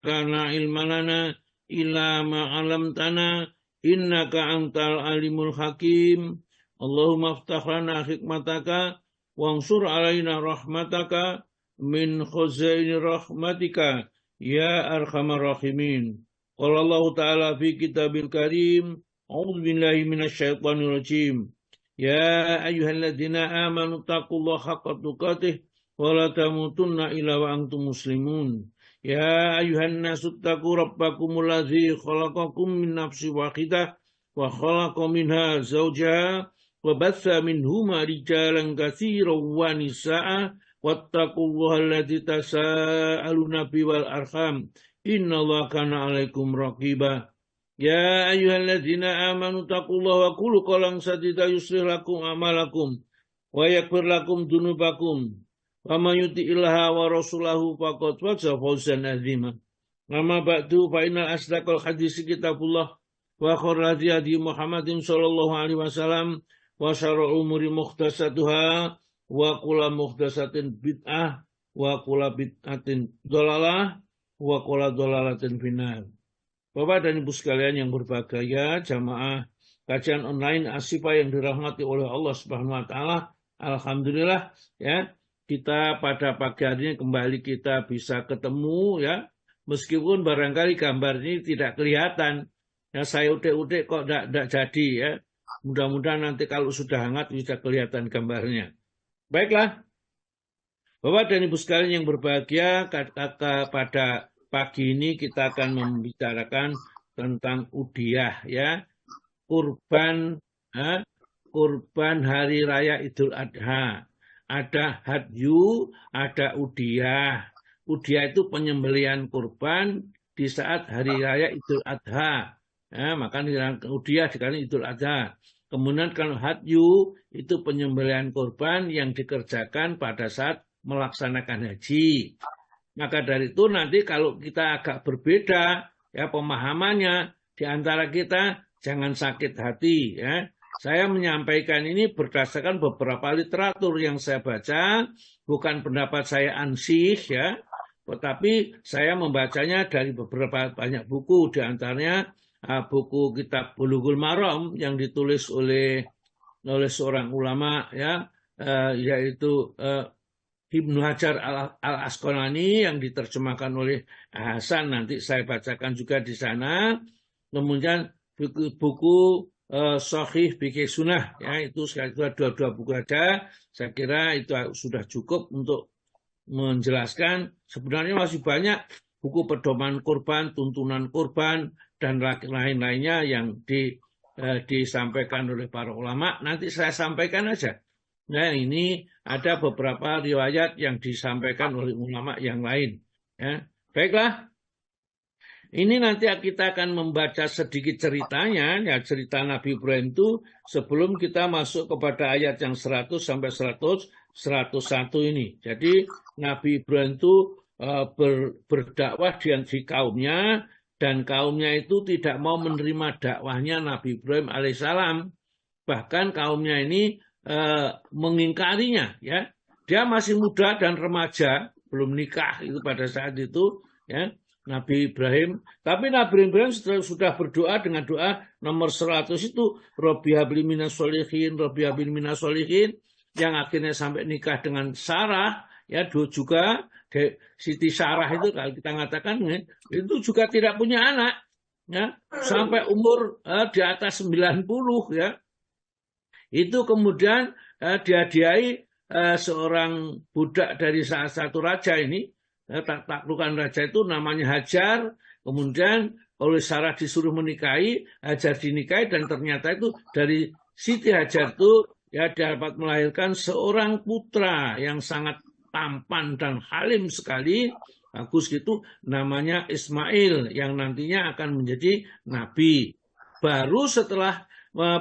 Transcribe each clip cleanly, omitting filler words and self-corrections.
kana ilma lana illa ma 'allamtana innaka antal alimul hakim. Allahumma aftah lana hikmataka wansur alaina rahmataka min khuzaini rahmatika ya arhamar rahimin. Qala Allah Ta'ala fi kitabil karim, a'udzu billahi minasyaitonir rajim. Ya ayyuhalladzina amanu taqullaha haqqa tuqatih wa la tamutunna illa wa antum muslimun. Ya ayyuhan nasu taqu rabbakumul ladzi khalaqakum min nafsin wahidah wa khalaqa minha zawjaha wa batha minhuma rijalan katsiran wa nisaa'a wattaqullaha alladzi tasaaluna bihi wal arham innallaha kana 'alaikum raqiba. Ya ayyuhalladzina amanu taqullaha wa qulu qawlan sadida yuslih lakum a'malakum wa yaghfir lakum dzunubakum wa may yuti'illaha wa rasulahu faqad faza fawzan 'azima. Amma ba'du fa innal asdaqal hadits kitabullah wa khairal hadi Muhammadin sallallahu alaihi wasallam wa syarrul umuri muhdatsatuha wa kullu muhdatsatin bid'ah wa kullu bid'atin dhalalah wa kullu dhalalatin finnar. Bapak dan Ibu sekalian yang berbahagia, jamaah kajian online Asyifa yang dirahmati oleh Allah Subhanahu wa taala. Alhamdulillah ya, kita pada pagi hari ini kembali kita bisa ketemu ya. Meskipun barangkali gambar ini tidak kelihatan. Ya, saya udik-udik kok tidak jadi ya. Mudah-mudahan nanti kalau sudah hangat bisa kelihatan gambarnya. Baiklah. Bapak dan Ibu sekalian yang berbahagia, pada pagi ini kita akan membicarakan tentang udhiyah ya, kurban hari raya Idul Adha. Ada hadyu, ada udhiyah. Udhiyah itu penyembelihan kurban di saat hari raya Idul Adha. Ya, maka udhiyah dikatakan Idul Adha. Kemudian kalau hadyu itu penyembelihan kurban yang dikerjakan pada saat melaksanakan haji. Maka dari itu nanti kalau kita agak berbeda ya pemahamannya di antara kita, jangan sakit hati ya. Saya menyampaikan ini berdasarkan beberapa literatur yang saya baca, bukan pendapat saya ansih ya, tetapi saya membacanya dari beberapa banyak buku, di antaranya buku kitab Bulughul Maram yang ditulis oleh seorang ulama ya, yaitu Ibnu Hajar al-Asqalani yang diterjemahkan oleh Hasan, nanti saya bacakan juga di sana. Kemudian buku Shahih Fiqh Sunnah ya, itu dua buku ada. Saya kira itu sudah cukup untuk menjelaskan. Sebenarnya masih banyak buku pedoman kurban, tuntunan kurban dan lain-lainnya yang disampaikan oleh para ulama. Nanti saya sampaikan aja. Nah, ini ada beberapa riwayat yang disampaikan oleh ulama yang lain. Ya. Baiklah, ini nanti kita akan membaca sedikit ceritanya, ya cerita Nabi Ibrahim itu sebelum kita masuk kepada ayat yang 100 sampai 101 ini. Jadi Nabi Ibrahim itu berdakwah di kaumnya, dan kaumnya itu tidak mau menerima dakwahnya Nabi Ibrahim alaihissalam. Bahkan kaumnya ini mengingkarinya ya. Dia masih muda dan remaja, belum nikah itu pada saat itu ya, Nabi Ibrahim. Tapi Nabi Ibrahim sudah berdoa dengan doa nomor 100 itu, Rabbi habli minas sholihin, Rabbi habli minas sholihin, yang akhirnya sampai nikah dengan Sarah ya. Juga Siti Sarah itu kalau kita mengatakan ya, itu juga tidak punya anak ya, sampai umur di atas 90 ya. Itu kemudian dihadiahi seorang budak dari salah satu raja ini, taklukan raja itu namanya Hajar. Kemudian oleh Sarah disuruh menikahi, Hajar dinikahi, dan ternyata itu dari Siti Hajar itu ya dapat melahirkan seorang putra yang sangat tampan dan halim sekali, bagus gitu, namanya Ismail, yang nantinya akan menjadi nabi. Baru setelah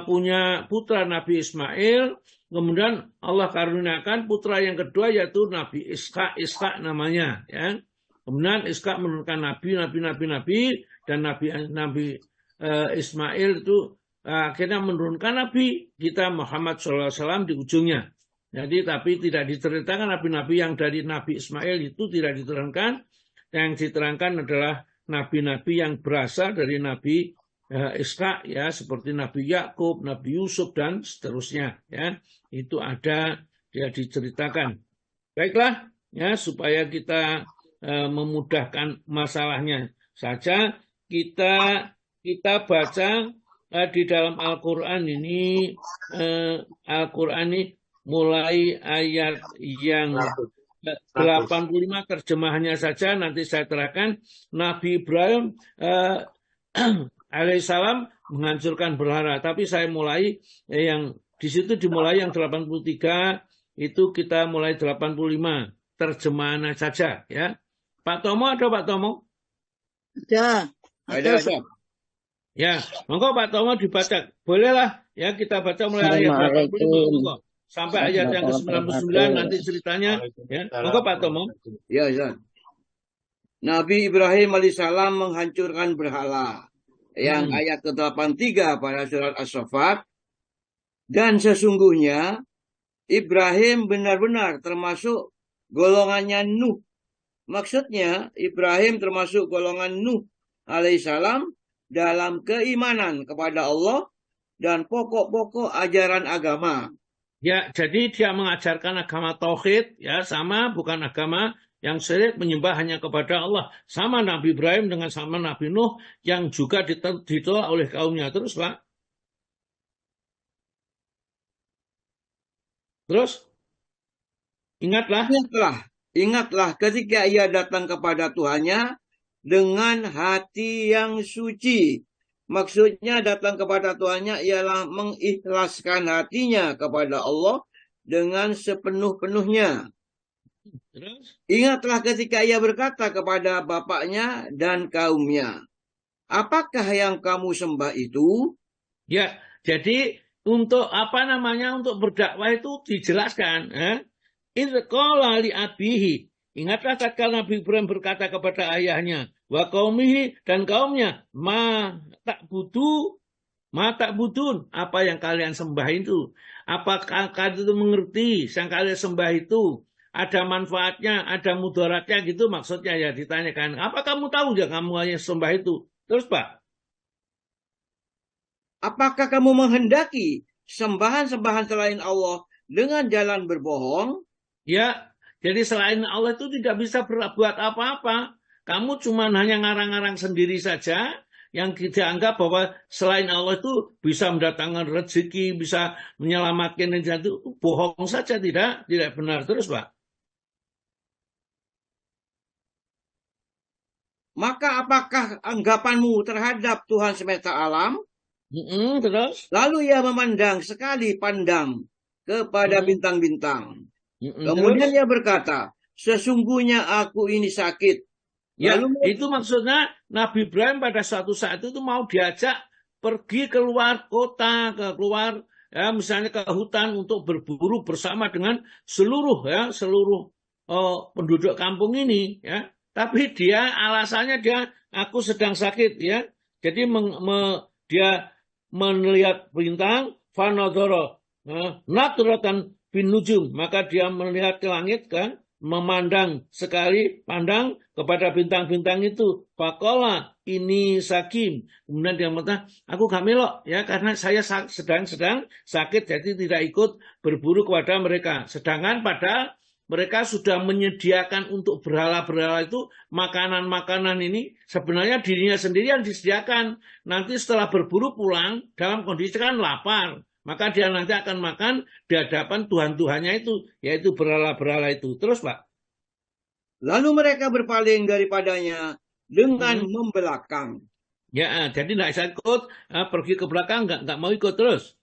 punya putra Nabi Ismail, kemudian Allah karuniakan putra yang kedua yaitu Nabi Ishak namanya ya. Kemudian Ishak menurunkan nabi, dan Nabi Ismail itu akhirnya menurunkan Nabi kita Muhammad SAW di ujungnya. Jadi tapi tidak diceritakan nabi-nabi yang dari Nabi Ismail itu tidak diterangkan. Yang diterangkan adalah nabi-nabi yang berasal dari Nabi Ishak, ya, seperti Nabi Yakub, Nabi Yusuf dan seterusnya, ya. Itu ada dia diceritakan. Baiklah, ya, supaya kita memudahkan masalahnya saja, kita baca di dalam Al-Qur'an ini, Al-Qur'an ini mulai ayat yang 85 terjemahannya saja nanti saya terangkan. Nabi Ibrahim alaihissalam menghancurkan berhala, tapi saya mulai yang di situ dimulai yang 83, itu kita mulai 85 terjemahannya saja, ya. Pak Tomo ada, Pak Tomo? Ada. Ya, monggo Pak Tomo dibaca. Bolehlah, ya, kita baca mulai ayat 85 sampai ayat yang ke-99 nanti ceritanya, ya. Monggo Pak Tomo. Ya, Ustaz. Nabi Ibrahim alaihissalam menghancurkan berhala. Yang ayat ke-83 pada surat As-Saffat. Dan sesungguhnya Ibrahim benar-benar termasuk golongannya Nuh. Maksudnya Ibrahim termasuk golongan Nuh alaihissalam dalam keimanan kepada Allah dan pokok-pokok ajaran agama. Ya, jadi dia mengajarkan agama tauhid, ya, sama, bukan agama yang syirik menyembah hanya kepada Allah. Sama Nabi Ibrahim dengan sama Nabi Nuh yang juga ditolak oleh kaumnya. Terus, Pak. Terus, ingatlah ketika ia datang kepada Tuhannya dengan hati yang suci. Maksudnya datang kepada Tuhannya ialah mengikhlaskan hatinya kepada Allah dengan sepenuh-penuhnya. Ingatlah ketika ia berkata kepada bapaknya dan kaumnya, apakah yang kamu sembah itu? Ya, jadi untuk untuk berdakwah itu dijelaskan. Qala li abihi. Ingatlah tatkala Nabi Ibrahim berkata kepada ayahnya, wa qaumihi, dan kaumnya, ma ta'budun, apa yang kalian sembah itu? Apakah kalian itu mengerti yang kalian sembah itu ada manfaatnya, ada mudaratnya, gitu maksudnya, ya, ditanyakan. Apa kamu tahu ya kamu yang sembah itu? Terus, Pak. Apakah kamu menghendaki sembahan-sembahan selain Allah dengan jalan berbohong? Ya, jadi selain Allah itu tidak bisa berbuat apa-apa. Kamu cuma hanya ngarang-ngarang sendiri saja, yang kita anggap bahwa selain Allah itu bisa mendatangkan rezeki, bisa menyelamatkan, itu bohong saja, tidak benar. Terus, Pak. Maka apakah anggapanmu terhadap Tuhan semesta alam? Terus? Lalu ia memandang sekali pandang kepada bintang-bintang. Kemudian ia berkata, sesungguhnya aku ini sakit. Ya, itu maksudnya Nabi Ibrahim pada suatu saat itu mau diajak pergi keluar kota, keluar, ya, misalnya ke hutan untuk berburu bersama dengan seluruh penduduk kampung ini, ya. Tapi alasannya aku sedang sakit, ya. Jadi dia melihat bintang, fanadhara nadratan bin nujum, maka dia melihat ke langit, kan, memandang sekali, pandang kepada bintang-bintang itu. Faqala ini sakim. Kemudian dia mengatakan, aku gak melok, ya, karena saya sedang sakit, jadi tidak ikut berburu kepada mereka. Sedangkan padahal mereka sudah menyediakan untuk berhala-berhala itu makanan-makanan ini, sebenarnya dirinya sendiri yang disediakan. Nanti setelah berburu pulang dalam kondisi kan lapar, maka dia nanti akan makan di hadapan Tuhan-Tuhannya itu, yaitu berhala-berhala itu. Terus, Pak. Lalu mereka berpaling daripadanya dengan membelakang. Ya, jadi tidak bisa ikut, pergi ke belakang, nggak mau ikut terus.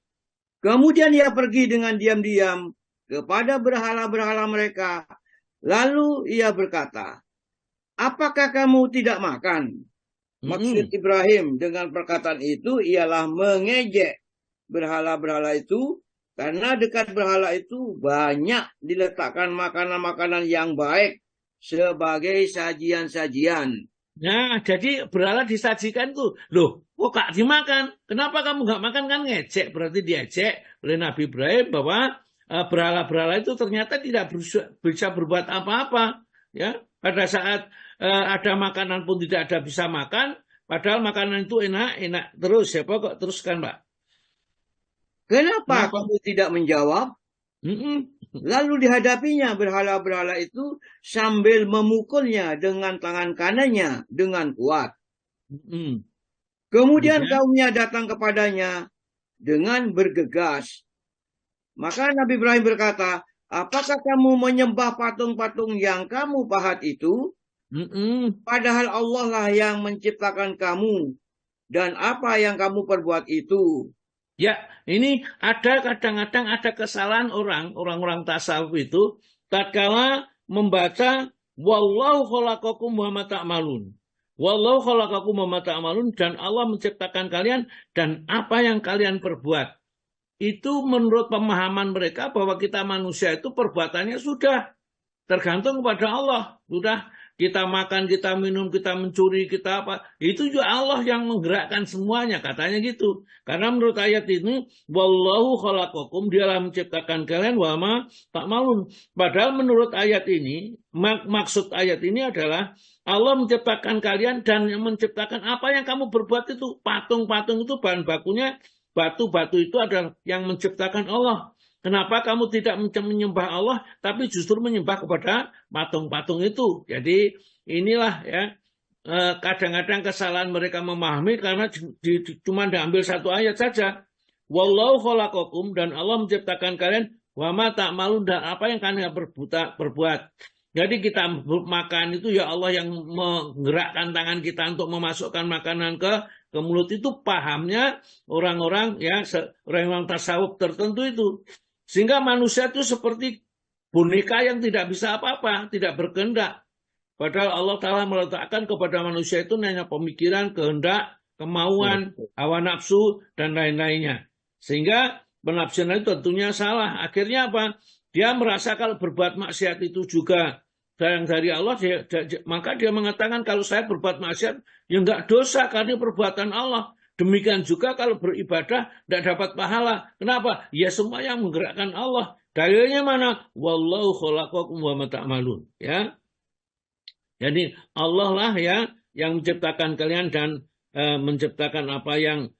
Kemudian ia pergi dengan diam-diam kepada berhala-berhala mereka. Lalu ia berkata, apakah kamu tidak makan? Maksud Ibrahim dengan perkataan itu ialah mengejek berhala-berhala itu, karena dekat berhala itu banyak diletakkan makanan-makanan yang baik sebagai sajian-sajian. Nah, jadi berhala disajikan tuh, loh, kok gak dimakan? Kenapa kamu gak makan? Kan ngejek, berarti diejek oleh Nabi Ibrahim bahwa berhala-berhala itu ternyata tidak bisa berbuat apa-apa, ya. Pada saat ada makanan pun tidak ada bisa makan, padahal makanan itu enak terus. Ya, kok teruskan, Pak? Kenapa kamu tidak menjawab? Lalu dihadapinya berhala-berhala itu sambil memukulnya dengan tangan kanannya dengan kuat. Kemudian kaumnya datang kepadanya dengan bergegas. Maka Nabi Ibrahim berkata, apakah kamu menyembah patung-patung yang kamu pahat itu? Padahal Allah lah yang menciptakan kamu. Dan apa yang kamu perbuat itu? Ya, ini ada kadang-kadang ada kesalahan orang-orang tasawuf itu tatkala membaca wallahu khalaqakum wa ma ta'malun. Wallahu khalaqakum wa ma ta'malun, dan Allah menciptakan kalian dan apa yang kalian perbuat. Itu menurut pemahaman mereka bahwa kita manusia itu perbuatannya sudah tergantung kepada Allah. Sudah kita makan, kita minum, kita mencuri, kita apa. Itu juga Allah yang menggerakkan semuanya, katanya gitu. Karena menurut ayat ini, wallahu khalaqakum, dialah menciptakan kalian wa ma ta'malun. Padahal menurut ayat ini, maksud ayat ini adalah Allah menciptakan kalian dan menciptakan apa yang kamu berbuat itu. Patung-patung itu bahan bakunya batu-batu itu adalah yang menciptakan Allah. Kenapa kamu tidak menyembah Allah, tapi justru menyembah kepada patung-patung itu? Jadi inilah ya kadang-kadang kesalahan mereka memahami karena cuma diambil satu ayat saja. Wallahu khalaqakum, dan Allah menciptakan kalian wa ma ta'malun, dan apa yang kalian berbuat. Jadi kita makan itu ya Allah yang menggerakkan tangan kita untuk memasukkan makanan ke mulut, itu pahamnya orang-orang ya orang-orang tasawuf tertentu itu. Sehingga manusia itu seperti boneka yang tidak bisa apa-apa, tidak berkehendak. Padahal Allah Ta'ala meletakkan kepada manusia itu hanya pemikiran, kehendak, kemauan, hawa nafsu, dan lain-lainnya. Sehingga penafsiran itu tentunya salah. Akhirnya apa? Dia merasa kalau berbuat maksiat itu juga sayang dari Allah, maka dia mengatakan kalau saya berbuat maksiat, ya enggak dosa karena perbuatan Allah. Demikian juga kalau beribadah tidak dapat pahala. Kenapa? Ya semua yang menggerakkan Allah. Dalilnya mana? Wallahu khalaqakum wa ma ta'malun. Ya. Jadi Allah lah ya yang menciptakan kalian dan menciptakan apa yang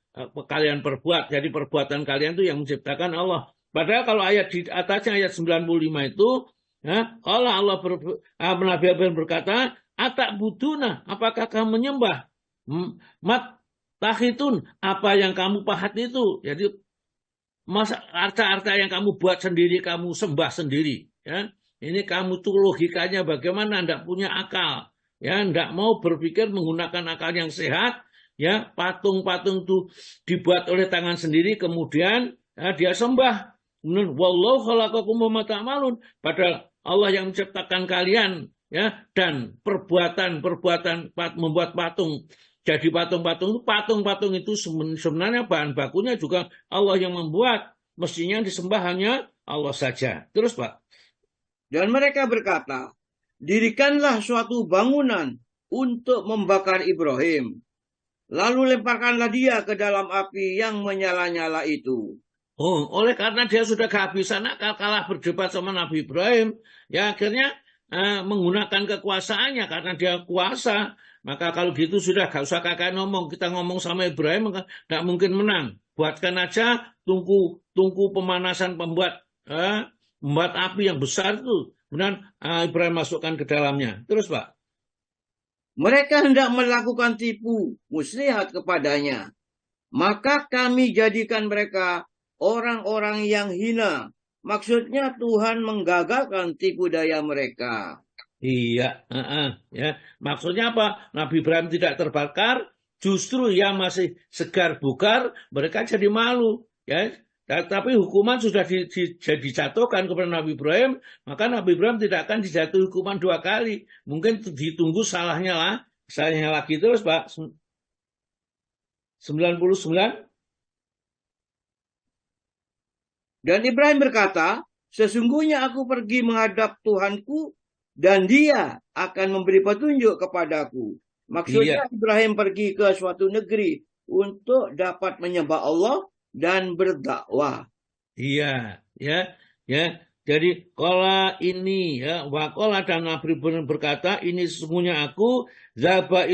kalian perbuat. Jadi perbuatan kalian itu yang menciptakan Allah. Padahal kalau ayat di atasnya ayat 95 itu, ya, Allah Nabi Ibrahim berkata, atak buduna, apakah kamu menyembah? Tahitun, apa yang kamu pahat itu. Jadi masa harta-harta yang kamu buat sendiri, kamu sembah sendiri. Ya. Ini kamu tuh logikanya bagaimana, tidak punya akal. Ya, tidak mau berpikir menggunakan akal yang sehat. Ya, patung-patung itu dibuat oleh tangan sendiri, kemudian ya, dia sembah. Wallahu khalaqakum wa ma ta'malun. Padahal Allah yang menciptakan kalian, ya, dan perbuatan membuat patung. Jadi patung-patung itu sebenarnya bahan bakunya juga Allah yang membuat. Mestinya disembah hanya Allah saja. Terus Pak. Dan mereka berkata, dirikanlah suatu bangunan untuk membakar Ibrahim. Lalu lemparkanlah dia ke dalam api yang menyala-nyala itu. Oh, oleh karena dia sudah kehabisan akal, kalah berdebat sama Nabi Ibrahim, ya akhirnya menggunakan kekuasaannya karena dia kuasa. Maka kalau gitu sudah gak usah kakak ngomong, kita ngomong sama Ibrahim maka tidak mungkin menang. Buatkan aja tungku pemanasan membuat api yang besar itu. Kemudian Ibrahim masukkan ke dalamnya. Terus Pak. Mereka hendak melakukan tipu muslihat kepadanya. Maka kami jadikan mereka orang-orang yang hina. Maksudnya Tuhan menggagalkan tipu daya mereka. Iya, ya. Maksudnya apa? Nabi Ibrahim tidak terbakar, justru yang masih segar bugar, mereka jadi malu. Ya, tapi hukuman sudah dijatuhkan kepada Nabi Ibrahim, maka Nabi Ibrahim tidak akan dijatuhi hukuman 2 kali. Mungkin ditunggu salahnya lagi terus, Pak. 99. Dan Ibrahim berkata, sesungguhnya aku pergi menghadap Tuhanku, dan dia akan memberi petunjuk kepadaku. Maksudnya Ibrahim pergi ke suatu negeri untuk dapat menyembah Allah dan berdakwah. Iya, ya. Jadi kola ini ya wakola dan Nabi Ibrahim berkata ini sesungguhnya aku zaba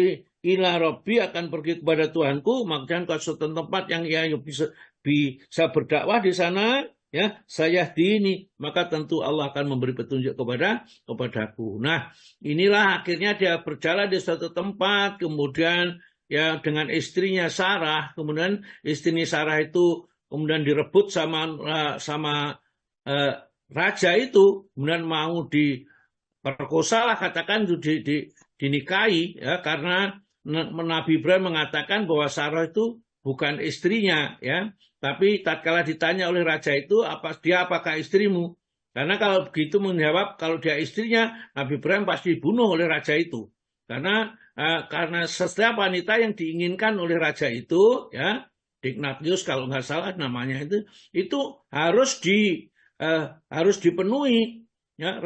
ila Robbi akan pergi kepada Tuhanku, maksudnya ke suatu tempat yang ia bisa berdakwah di sana ya saya di ini, maka tentu Allah akan memberi petunjuk kepadaku. Nah, inilah akhirnya dia berjalan di suatu tempat, kemudian ya dengan istrinya Sarah, kemudian istrinya Sarah itu kemudian direbut sama raja itu, kemudian mau diperkosa lah katakan dinikahi ya karena Nabi Ibrahim mengatakan bahwa Sarah itu bukan istrinya ya, tapi tatkala ditanya oleh raja itu apakah istrimu? Karena kalau begitu menjawab kalau dia istrinya, Nabi Ibrahim pasti dibunuh oleh raja itu. Karena setiap wanita yang diinginkan oleh raja itu ya, Dignatius kalau nggak salah namanya itu harus dipenuhi ya,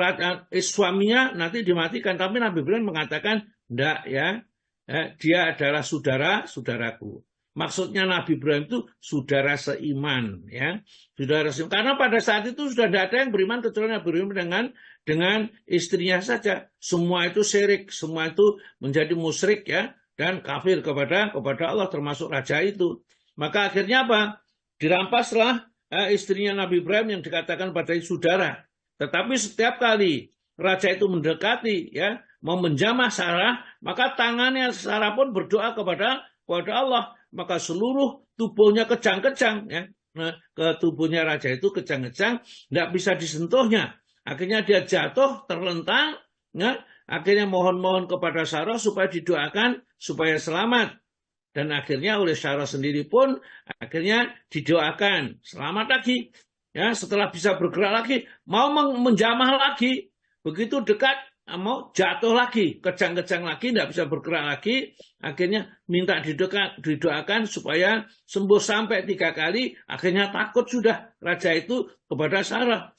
suaminya nanti dimatikan, tapi Nabi Ibrahim mengatakan enggak ya, dia adalah saudaraku. Maksudnya Nabi Ibrahim itu saudara seiman ya, saudara seiman. Karena pada saat itu sudah tidak ada yang beriman kecuali Nabi Ibrahim dengan istrinya saja. Semua itu syirik, semua itu menjadi musyrik ya dan kafir kepada Allah termasuk raja itu. Maka akhirnya apa? Dirampaslah istrinya Nabi Ibrahim yang dikatakan pada saudara. Tetapi setiap kali raja itu mendekati ya, mau menjamah Sarah, maka tangannya Sarah pun berdoa kepada Allah, maka seluruh tubuhnya kejang-kejang ya. Nah, ke tubuhnya raja itu kejang-kejang, tidak bisa disentuhnya. Akhirnya dia jatuh, terlentang, ya. Akhirnya mohon-mohon kepada Sarah supaya didoakan supaya selamat. Dan akhirnya oleh Sarah sendiri pun akhirnya didoakan selamat lagi. Ya, setelah bisa bergerak lagi, mau menjamah lagi. Begitu dekat, mau jatuh lagi, kejang-kejang lagi, tidak bisa bergerak lagi. Akhirnya minta didoakan supaya sembuh sampai 3 kali. Akhirnya takut sudah raja itu kepada Sarah.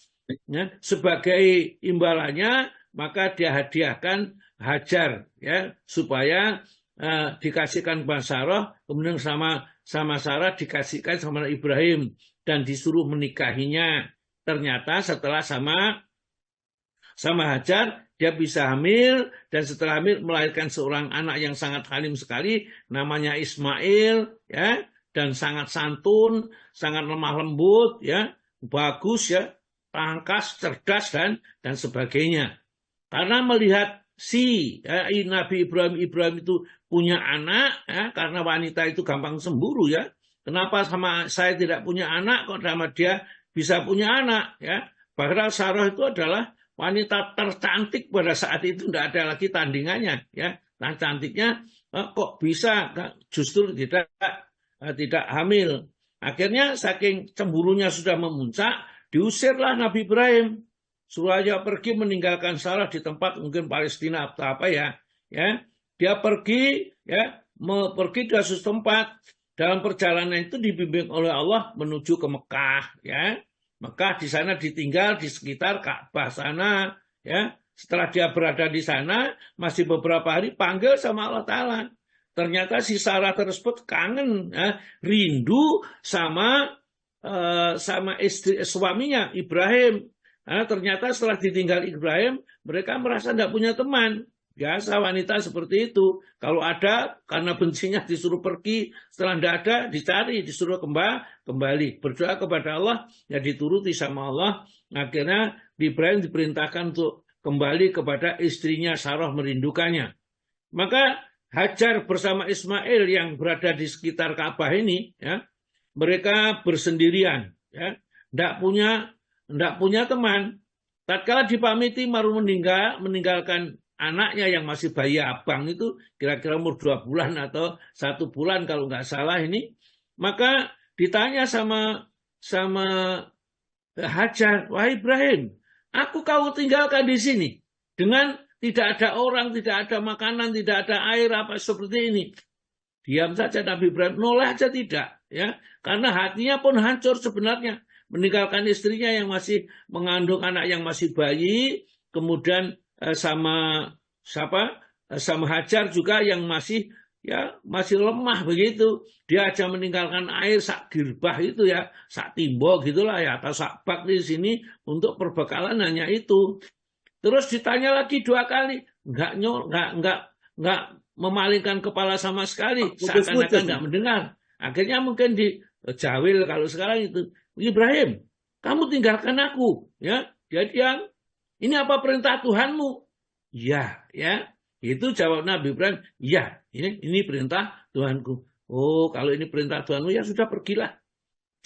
Ya, sebagai imbalannya, maka dia hadiahkan Hajar ya supaya dikasihkan kepada Sarah, kemudian sama Sarah dikasihkan sama Ibrahim dan disuruh menikahinya. Ternyata setelah sama Hajar dia bisa hamil dan setelah hamil melahirkan seorang anak yang sangat halim sekali namanya Ismail ya, dan sangat santun, sangat lemah lembut ya, bagus ya, tangkas, cerdas dan sebagainya. Karena melihat Nabi Ibrahim itu punya anak ya, karena wanita itu gampang cemburu ya. Kenapa sama saya tidak punya anak kok sama dia bisa punya anak ya? Padahal Sarah itu adalah wanita tercantik pada saat itu, tidak ada lagi tandingannya ya. Nah, cantiknya kok bisa justru tidak hamil. Akhirnya saking cemburunya sudah memuncak, diusirlah Nabi Ibrahim. Suruh aja pergi meninggalkan Sarah di tempat mungkin Palestina atau apa ya. Dia pergi ke suatu tempat. Dalam perjalanan itu dibimbing oleh Allah menuju ke Mekah ya. Mekah di sana ditinggal di sekitar Ka'bah sana ya. Setelah dia berada di sana masih beberapa hari panggil sama Allah Ta'ala. Ternyata si Sarah tersebut kangen ya, rindu sama istri suaminya Ibrahim. Nah, ternyata setelah ditinggal Ibrahim, mereka merasa tidak punya teman. Biasa wanita seperti itu. Kalau ada, karena bencinya disuruh pergi. Setelah tidak ada, dicari, disuruh kembali. Berdoa kepada Allah, ya dituruti sama Allah. Akhirnya Ibrahim diperintahkan untuk kembali kepada istrinya Sarah merindukannya. Maka Hajar bersama Ismail yang berada di sekitar Ka'bah ini, ya, mereka bersendirian. Ya, tidak punya teman. Tatkala dipamiti baru meninggalkan anaknya yang masih bayi abang itu kira-kira umur 2 bulan atau 1 bulan kalau nggak salah ini. Maka ditanya sama Hajar, wahai Ibrahim, aku kau tinggalkan di sini dengan tidak ada orang, tidak ada makanan, tidak ada air apa seperti ini. Diam saja Nabi Ibrahim, noleh aja tidak, ya, karena hatinya pun hancur sebenarnya. Meninggalkan istrinya yang masih mengandung anak yang masih bayi, kemudian sama Hajar juga yang masih ya masih lemah begitu. Dia aja meninggalkan air sak girbah itu ya, sak timbo gitulah ya, atau sak bak di sini untuk perbekalan hanya itu. Terus ditanya lagi 2 kali, nggak memalingkan kepala sama sekali, seakan-akan nggak mendengar. Akhirnya mungkin dijawil kalau sekarang itu, Ibrahim, kamu tinggalkan aku, ya. Dia diam. Ini apa perintah Tuhanmu? Ya, ya. Itu jawab Nabi Ibrahim, ya, ini perintah Tuhanku. Oh, kalau ini perintah Tuhanmu, ya sudah pergilah.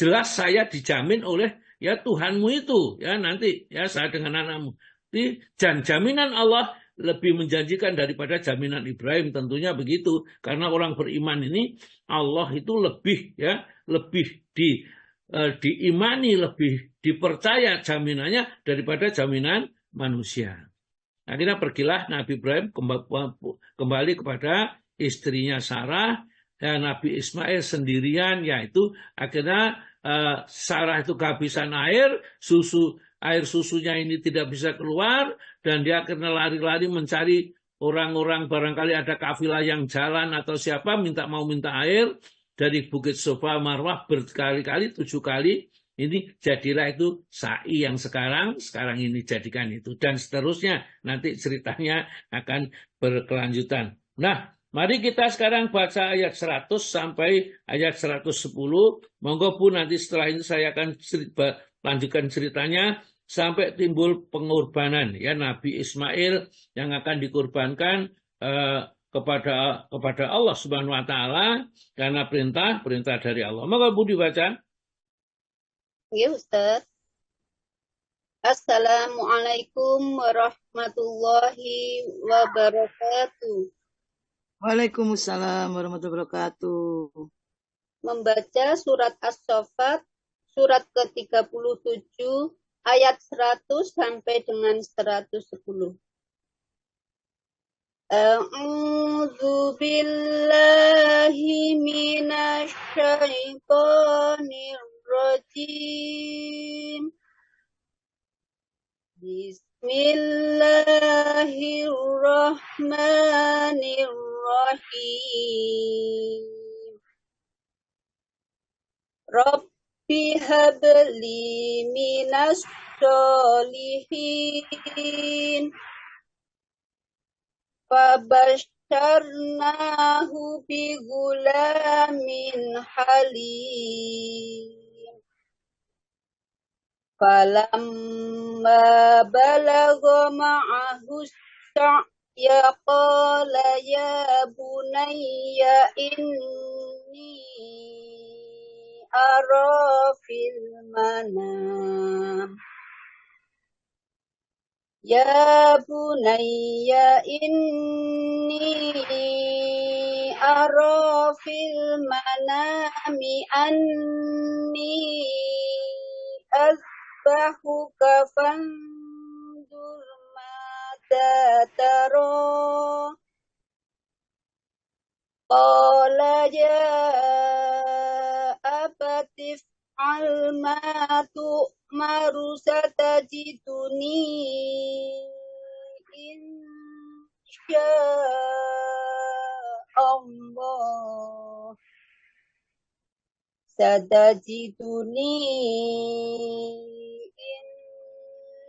Jelas saya dijamin oleh ya Tuhanmu itu, ya nanti ya saya dengan anakmu. Dan jaminan Allah lebih menjanjikan daripada jaminan Ibrahim, tentunya begitu. Karena orang beriman ini Allah itu lebih diimani, lebih dipercaya jaminannya daripada jaminan manusia. Akhirnya pergilah Nabi Ibrahim kembali kepada istrinya Sarah, dan Nabi Ismail sendirian, yaitu akhirnya Sarah itu kehabisan air susunya ini tidak bisa keluar, dan dia akhirnya lari-lari mencari orang-orang, barangkali ada kafilah yang jalan atau siapa minta air dari Bukit Sofa Marwah berkali-kali, 7 kali. Ini jadilah itu sa'i yang sekarang ini jadikan itu. Dan seterusnya nanti ceritanya akan berkelanjutan. Nah, mari kita sekarang baca ayat 100 sampai ayat 110. Monggo Bu, nanti setelah ini saya akan lanjutkan ceritanya sampai timbul pengorbanan ya Nabi Ismail yang akan dikorbankan kepada Allah Subhanahu wa taala karena perintah dari Allah. Monggo Bu dibaca. Ya Ustaz. Assalamualaikum warahmatullahi wabarakatuh. Waalaikumsalam warahmatullahi wabarakatuh. Membaca surat As-Saffat, surat ke-37, ayat 100 sampai dengan 110. A'udzu billahi minasy syaithanir rajim. Bismillahirrahmanirrahim. Rabbi habli minas sholihin. Fabasyarnahu bi gulamin halim. Falamma balagha ma'ahu sa'ya qala ya bunayya inni ara fil manam. Ya bunayya inni ara fil manami anni azbahuka fandur mata tara. Qala ya abati fa'al ma tu'maru satajiduni insyaallah. Satajiduni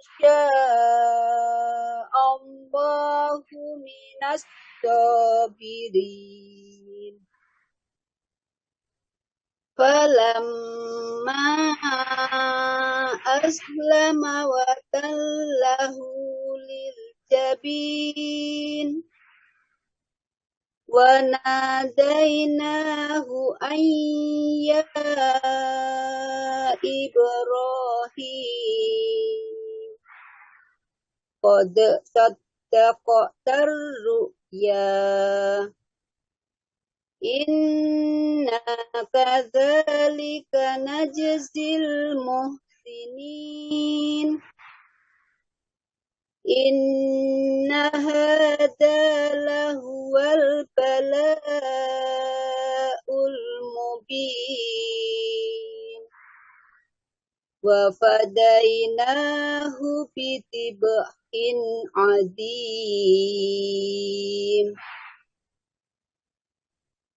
insyaallahu minas sabirin. Falamma aslama wa tallahu lil jabin wa nadainahu ayya Ibrahim qad saddaqtar ru'ya inna kadzalika najzil muhsinin. Inna hadza lahuwal bala'ul mubin. Wa fadainahu bitibhin adim.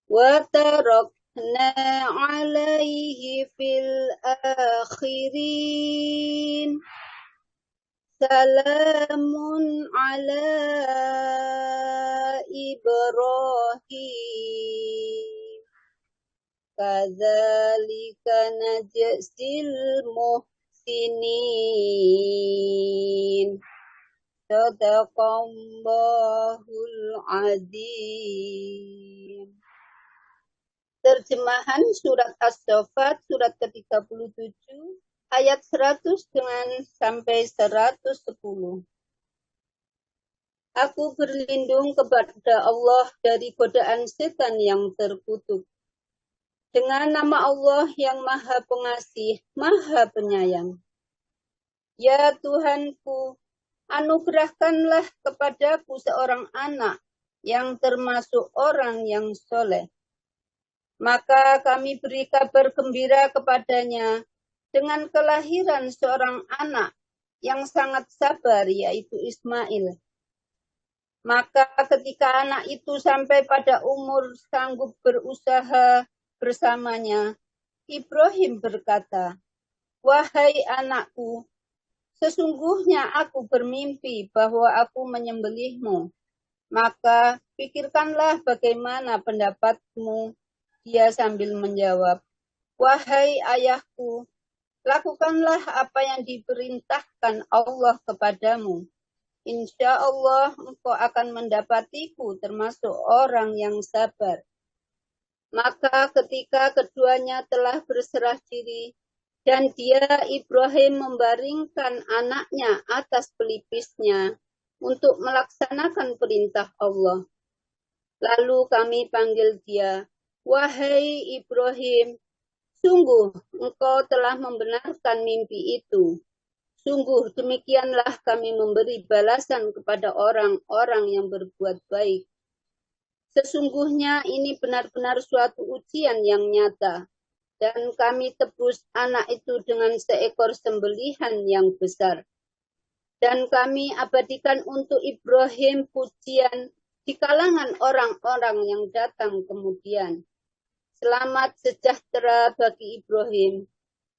وتركنا عليه في الآخرين سلام على إبراهيم كذلك نجزي المحسنين Sadaqallahul Azim. Terjemahan surat As-Saffat surat ke-37 ayat 100 sampai 110. Aku berlindung kepada Allah dari godaan setan yang terkutuk. Dengan nama Allah yang Maha Pengasih, Maha Penyayang. Ya Tuhanku, anugerahkanlah kepadaku seorang anak yang termasuk orang yang soleh. Maka kami beri kabar gembira kepadanya dengan kelahiran seorang anak yang sangat sabar, yaitu Ismail. Maka ketika anak itu sampai pada umur sanggup berusaha bersamanya, Ibrahim berkata, "Wahai anakku, sesungguhnya aku bermimpi bahwa aku menyembelihmu. Maka pikirkanlah bagaimana pendapatmu." Dia sambil menjawab, "Wahai ayahku, lakukanlah apa yang diperintahkan Allah kepadamu. Insya Allah engkau akan mendapatiku termasuk orang yang sabar." Maka ketika keduanya telah berserah diri, dan dia Ibrahim membaringkan anaknya atas pelipisnya untuk melaksanakan perintah Allah. Lalu kami panggil dia, "Wahai Ibrahim, sungguh engkau telah membenarkan mimpi itu. Sungguh demikianlah kami memberi balasan kepada orang-orang yang berbuat baik. Sesungguhnya ini benar-benar suatu ujian yang nyata. Dan kami tebus anak itu dengan seekor sembelihan yang besar. Dan kami abadikan untuk Ibrahim pujian di kalangan orang-orang yang datang kemudian. Selamat sejahtera bagi Ibrahim.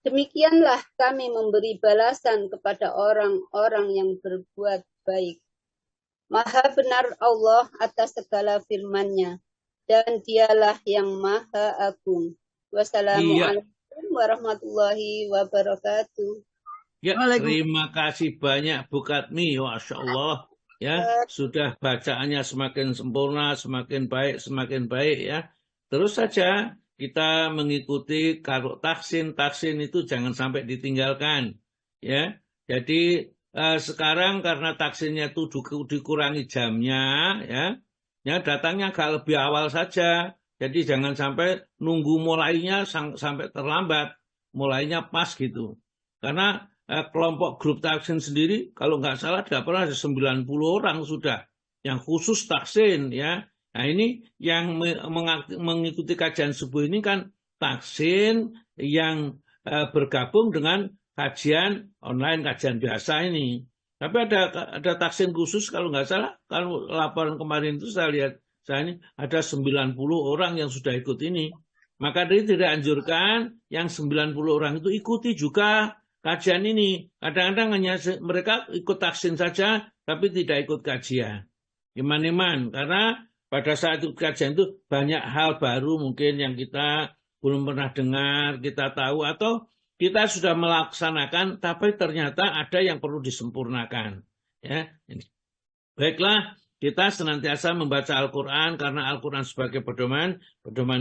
Demikianlah kami memberi balasan kepada orang-orang yang berbuat baik. Maha benar Allah atas segala firman-Nya, dan dialah yang maha agung. Wassalamualaikum warahmatullahi wabarakatuh. Ya, terima kasih banyak Bu Katmi, Masya Allah. Ya, sudah bacaannya semakin sempurna, semakin baik ya. Terus saja kita mengikuti kalau taksin itu jangan sampai ditinggalkan. Ya, jadi sekarang karena taksinnya itu dikurangi jamnya, ya datangnya agak lebih awal saja. Jadi jangan sampai nunggu mulainya sampai terlambat, mulainya pas gitu. Karena kelompok grup taksin sendiri, kalau nggak salah tidak pernah ada 90 orang sudah yang khusus taksin ya. Nah ini yang mengikuti kajian subuh ini kan taksin yang bergabung dengan kajian online, kajian biasa ini. Tapi ada taksin khusus kalau nggak salah, kalau laporan kemarin itu saya lihat, ini ada 90 orang yang sudah ikut ini. Maka dari tidak anjurkan yang 90 orang itu ikuti juga kajian ini. Kadang-kadang hanya mereka ikut taksin saja, tapi tidak ikut kajian. Iman-iman, karena pada saat ikut kajian itu banyak hal baru mungkin yang kita belum pernah dengar, kita tahu, atau kita sudah melaksanakan, tapi ternyata ada yang perlu disempurnakan. Ya, baiklah. Kita senantiasa membaca Al-Quran karena Al-Quran sebagai pedoman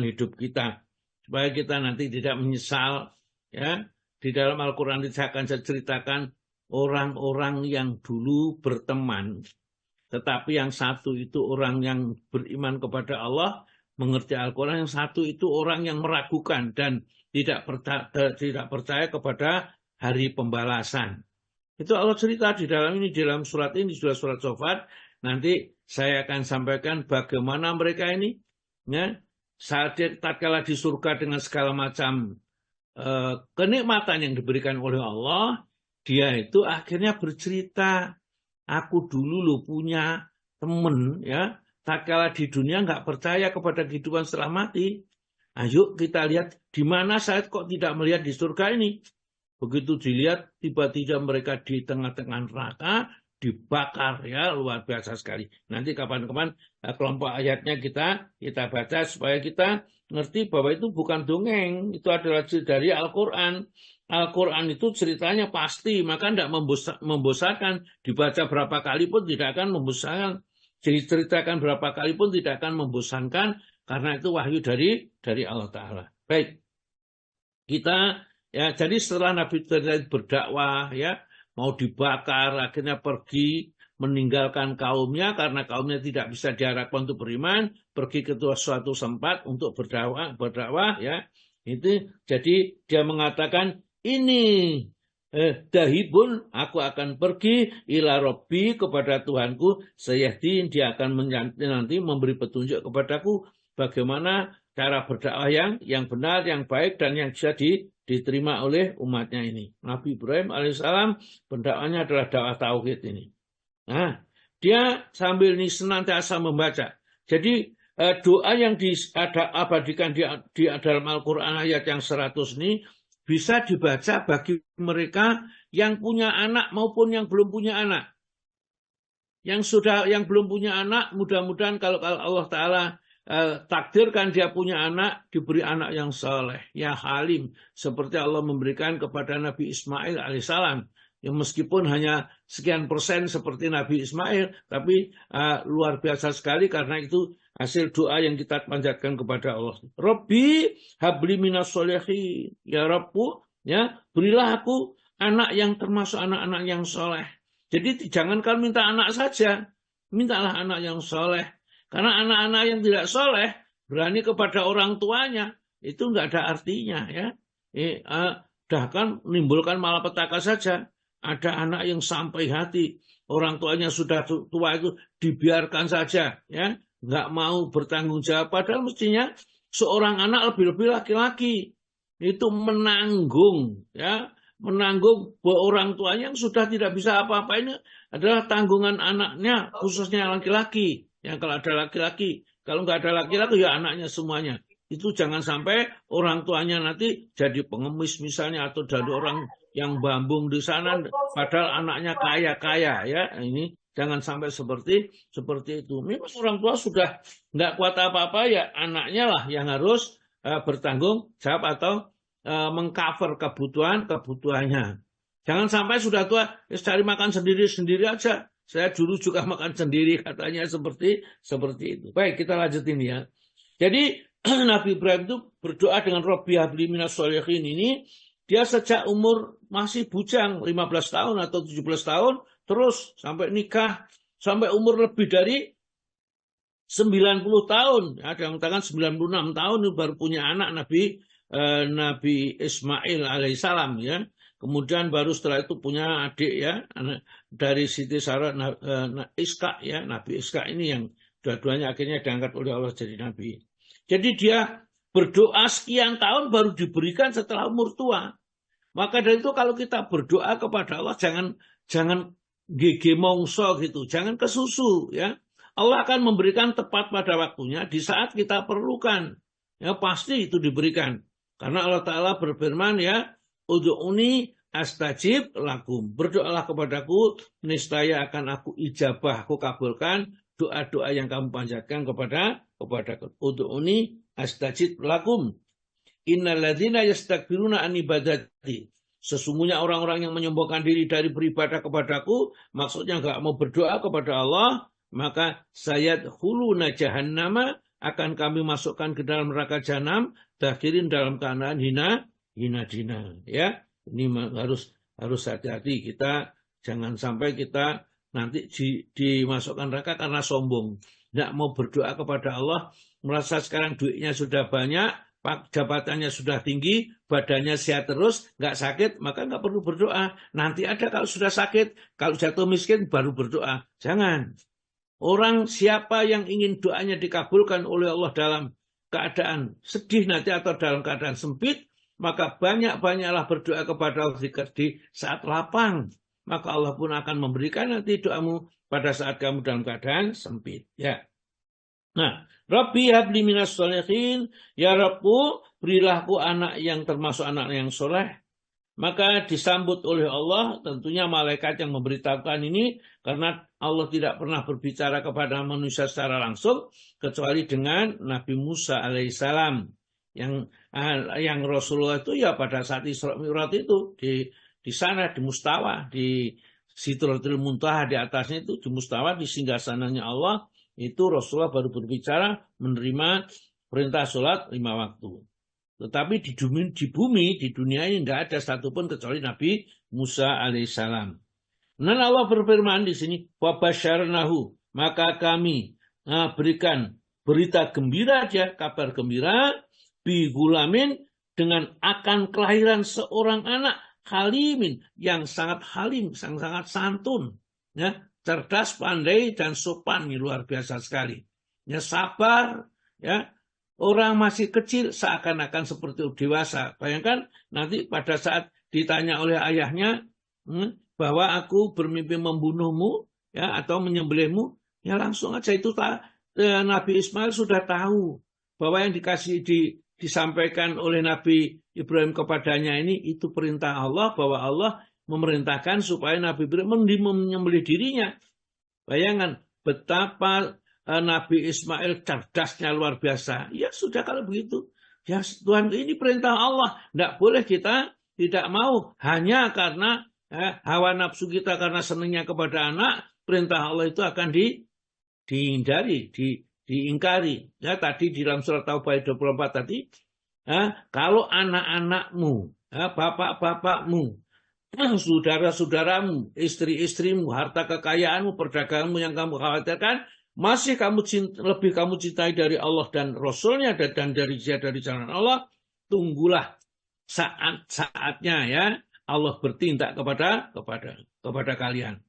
hidup kita. Supaya kita nanti tidak menyesal. Ya, di dalam Al-Quran akan saya ceritakan orang-orang yang dulu berteman. Tetapi yang satu itu orang yang beriman kepada Allah, mengerti Al-Quran. Yang satu itu orang yang meragukan dan tidak percaya kepada hari pembalasan. Itu Allah cerita di dalam surat ini, surat Saffat. Nanti saya akan sampaikan bagaimana mereka ini ya, saat tatkala di surga dengan segala macam kenikmatan yang diberikan oleh Allah, dia itu akhirnya bercerita, aku dulu lo punya temen ya, tatkala di dunia nggak percaya kepada kehidupan setelah mati. Ayo kita lihat di mana Said kok tidak melihat di surga ini. Begitu dilihat, tiba-tiba mereka di tengah-tengah neraka, dibakar, ya, luar biasa sekali. Nanti kapan-kapan kelompok ayatnya kita baca supaya kita ngerti bahwa itu bukan dongeng, itu adalah dari Al-Quran. Al-Quran itu ceritanya pasti, maka tidak membosankan. Dibaca berapa kali pun tidak akan membosankan. Diceritakan berapa kali pun tidak akan membosankan, karena itu wahyu dari Allah Ta'ala. Baik, kita ya, jadi setelah Nabi berdakwah, ya, mau dibakar, akhirnya pergi meninggalkan kaumnya karena kaumnya tidak bisa diharapkan untuk beriman, pergi ke suatu tempat untuk berdakwah, ya. Itu jadi dia mengatakan ini dahibun, aku akan pergi ila Rabbi, kepada Tuhanku, sayahdin, dia akan nanti memberi petunjuk kepadaku bagaimana cara berdakwah yang benar, yang baik, dan yang bisa diterima oleh umatnya ini. Nabi Ibrahim alaihissalam pendakwahnya adalah dakwah tauhid ini. Nah, dia sambil ini senantiasa membaca. Jadi doa yang diabadikan di dalam Al-Quran ayat yang 100 ini bisa dibaca bagi mereka yang punya anak maupun yang belum punya anak. Yang belum punya anak, mudah-mudahan kalau Allah Ta'ala takdirkan dia punya anak, diberi anak yang saleh, ya halim, seperti Allah memberikan kepada Nabi Ismail alaihissalam, yang meskipun hanya sekian persen seperti Nabi Ismail, tapi luar biasa sekali karena itu hasil doa yang kita panjatkan kepada Allah. Rabbi habli minas sholihin, ya Rabbu, ya berilah aku anak yang termasuk anak-anak yang soleh. Jadi jangankan minta anak saja, mintalah anak yang soleh. Karena anak-anak yang tidak soleh berani kepada orang tuanya, itu nggak ada artinya, ya. Bahkan menimbulkan malapetaka saja. Ada anak yang sampai hati, orang tuanya sudah tua itu dibiarkan saja, ya, nggak mau bertanggung jawab. Padahal mestinya seorang anak, lebih-lebih laki-laki, itu menanggung, ya, menanggung orang tuanya yang sudah tidak bisa apa-apa. Ini adalah tanggungan anaknya, khususnya laki-laki. Yang kalau ada laki-laki, kalau nggak ada laki-laki ya anaknya semuanya. Itu jangan sampai orang tuanya nanti jadi pengemis misalnya, atau dari orang yang bambung di sana, padahal anaknya kaya-kaya, ya. Ini jangan sampai seperti itu. Memang orang tua sudah nggak kuat apa-apa, ya anaknya lah yang harus bertanggung jawab atau mengcover kebutuhannya. Jangan sampai sudah tua, cari makan sendiri-sendiri aja. Saya dulu juga makan sendiri, katanya seperti itu. Baik, kita lanjutin ya. Jadi Nabi Ibrahim itu berdoa dengan Rabbi habli minas sholihin ini. Dia sejak umur masih bujang, 15 tahun atau 17 tahun, terus sampai nikah, sampai umur lebih dari 90 tahun. Ada yang mengatakan 96 tahun baru punya anak Nabi Ismail alaihissalam, ya. Kemudian baru setelah itu punya adik, ya, dari Siti Sarah, Iska, ya, Nabi Iska ini yang dua-duanya akhirnya diangkat oleh Allah jadi Nabi. Jadi dia berdoa sekian tahun baru diberikan setelah umur tua. Maka dari itu kalau kita berdoa kepada Allah jangan gege mongso gitu, jangan kesusu, ya. Allah akan memberikan tepat pada waktunya di saat kita perlukan. Ya pasti itu diberikan. Karena Allah Ta'ala berfirman, ya, ud'uni astajib lakum. Berdoalah kepadaku, niscaya akan aku ijabah, aku kabulkan doa-doa yang kamu panjatkan kepadaku. Ud'uni astajib lakum. Innalladzina yastakbiruna an ibadati. Sesungguhnya orang-orang yang menyombongkan diri dari beribadah kepadaku, maksudnya enggak mau berdoa kepada Allah, maka sayadkhuluna jahannama, akan kami masukkan ke dalam neraka jahanam, dakhirin, dalam keadaan hina, ya. Ini harus hati-hati, kita jangan sampai kita nanti dimasukkan neraka karena sombong, tidak mau berdoa kepada Allah, merasa sekarang duitnya sudah banyak, jabatannya sudah tinggi, badannya sehat terus, nggak sakit, maka nggak perlu berdoa. Nanti ada kalau sudah sakit, kalau jatuh miskin baru berdoa. Jangan. Orang siapa yang ingin doanya dikabulkan oleh Allah dalam keadaan sedih nanti atau dalam keadaan sempit, maka banyak-banyaklah berdoa kepada Allah di saat lapang. Maka Allah pun akan memberikan nanti doamu pada saat kamu dalam keadaan sempit. Ya. Nah, Rabbi habli minas sholihin, ya Rabbu, berilahku anak yang termasuk anak yang soleh. Maka disambut oleh Allah, tentunya malaikat yang memberitahukan ini, karena Allah tidak pernah berbicara kepada manusia secara langsung, kecuali dengan Nabi Musa alaihissalam. Yang Rasulullah itu ya pada saat Isra Mi'raj itu, di sana, di Mustawa, di Sidratul Muntaha, di atasnya itu, di Mustawa, di singgasananya Allah, itu Rasulullah baru berbicara menerima perintah sholat 5 waktu. Tetapi di bumi, di dunia ini tidak ada satupun kecuali Nabi Musa alaihissalam. Dan Allah berfirman di sini, wabasyarnahu, maka kami berikan berita gembira aja, kabar gembira, bi gulamin, dengan akan kelahiran seorang anak halimin, yang sangat halim, sangat santun, ya, cerdas, pandai, dan sopan, luar biasa sekali. Ya, sabar, ya. Orang masih kecil seakan-akan seperti dewasa. Bayangkan nanti pada saat ditanya oleh ayahnya bahwa aku bermimpi membunuhmu, ya, atau menyembelihmu, ya langsung aja itu Nabi Ismail sudah tahu bahwa yang disampaikan oleh Nabi Ibrahim kepadanya ini itu perintah Allah, bahwa Allah memerintahkan supaya Nabi Ibrahim menyembelih dirinya. Bayangkan betapa Nabi Ismail cerdasnya luar biasa. Ya sudah kalau begitu. Ya Tuhan, ini perintah Allah. Tidak boleh kita tidak mau. Hanya karena hawa nafsu kita, karena senangnya kepada anak, perintah Allah itu akan dihindari, diingkari. Ya tadi di dalam surat Taubah 24 tadi, kalau anak-anakmu, bapak-bapakmu, saudara-saudaramu, istri-istrimu, harta kekayaanmu, perdaganganmu yang kamu khawatirkan, masih lebih kamu cintai dari Allah dan Rasulnya dan dari jalan Allah, tunggulah saat-saatnya, ya, Allah bertindak kepada kalian.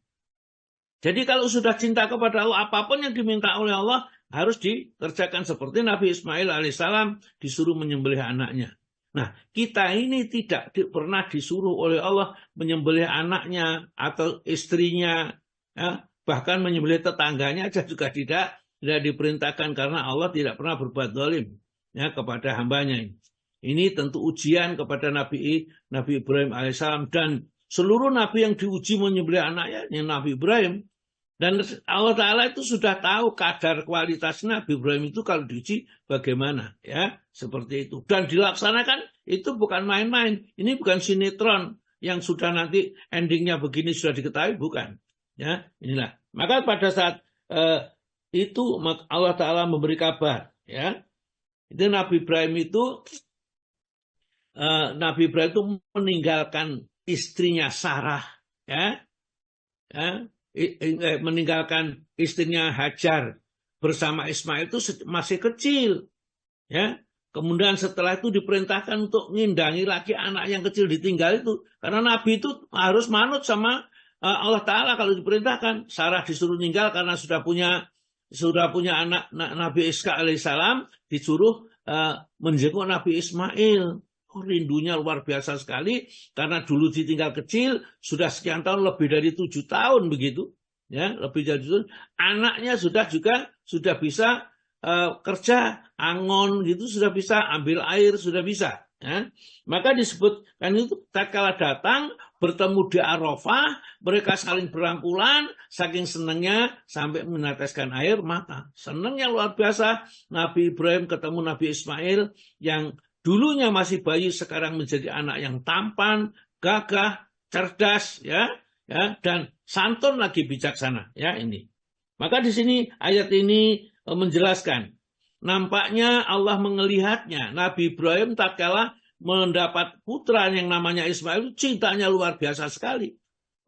Jadi kalau sudah cinta kepada Allah, apapun yang diminta oleh Allah harus dikerjakan, seperti Nabi Ismail alaihissalam disuruh menyembelih anaknya. Nah, kita ini tidak pernah disuruh oleh Allah menyembelih anaknya atau istrinya, ya. Bahkan menyembelih tetangganya aja juga tidak diperintahkan, karena Allah tidak pernah berbuat zalim, ya, kepada hambanya. Ini tentu ujian kepada Nabi Ibrahim alaihissalam, dan seluruh nabi yang diuji menyembelih anaknya, yang Nabi Ibrahim. Dan Allah Ta'ala itu sudah tahu kadar kualitas Nabi Ibrahim itu kalau diuji bagaimana, ya, seperti itu. Dan dilaksanakan itu bukan main-main. Ini bukan sinetron yang sudah nanti endingnya begini sudah diketahui, bukan. Ya, inilah. Maka pada saat itu Allah Ta'ala memberi kabar, ya. Itu Nabi Ibrahim itu meninggalkan istrinya Sarah, ya, meninggalkan istrinya Hajar bersama Ismail itu masih kecil, ya. Kemudian setelah itu diperintahkan untuk ngindangi lagi anak yang kecil ditinggal itu, karena Nabi itu harus manut sama Allah Ta'ala kalau diperintahkan. Sarah disuruh ninggal karena sudah punya anak Nabi Ishak alaihissalam, disuruh menjenguk Nabi Ismail. Rindunya luar biasa sekali, karena dulu ditinggal kecil, sudah sekian tahun, lebih dari 7 tahun begitu, ya, lebih dari 7 tahun. Anaknya sudah bisa kerja angon gitu, sudah bisa ambil air, sudah bisa. Ya. Maka disebutkan itu tatkala datang bertemu di Arafah, mereka saling berangkulan, saking senangnya sampai meneteskan air mata. Senangnya luar biasa Nabi Ibrahim ketemu Nabi Ismail yang dulunya masih bayi, sekarang menjadi anak yang tampan, gagah, cerdas, ya, dan santun lagi, bijaksana, ya ini. Maka di sini ayat ini menjelaskan, nampaknya Allah melihatnya Nabi Ibrahim tatkala mendapat putra yang namanya Ismail, cintanya luar biasa sekali.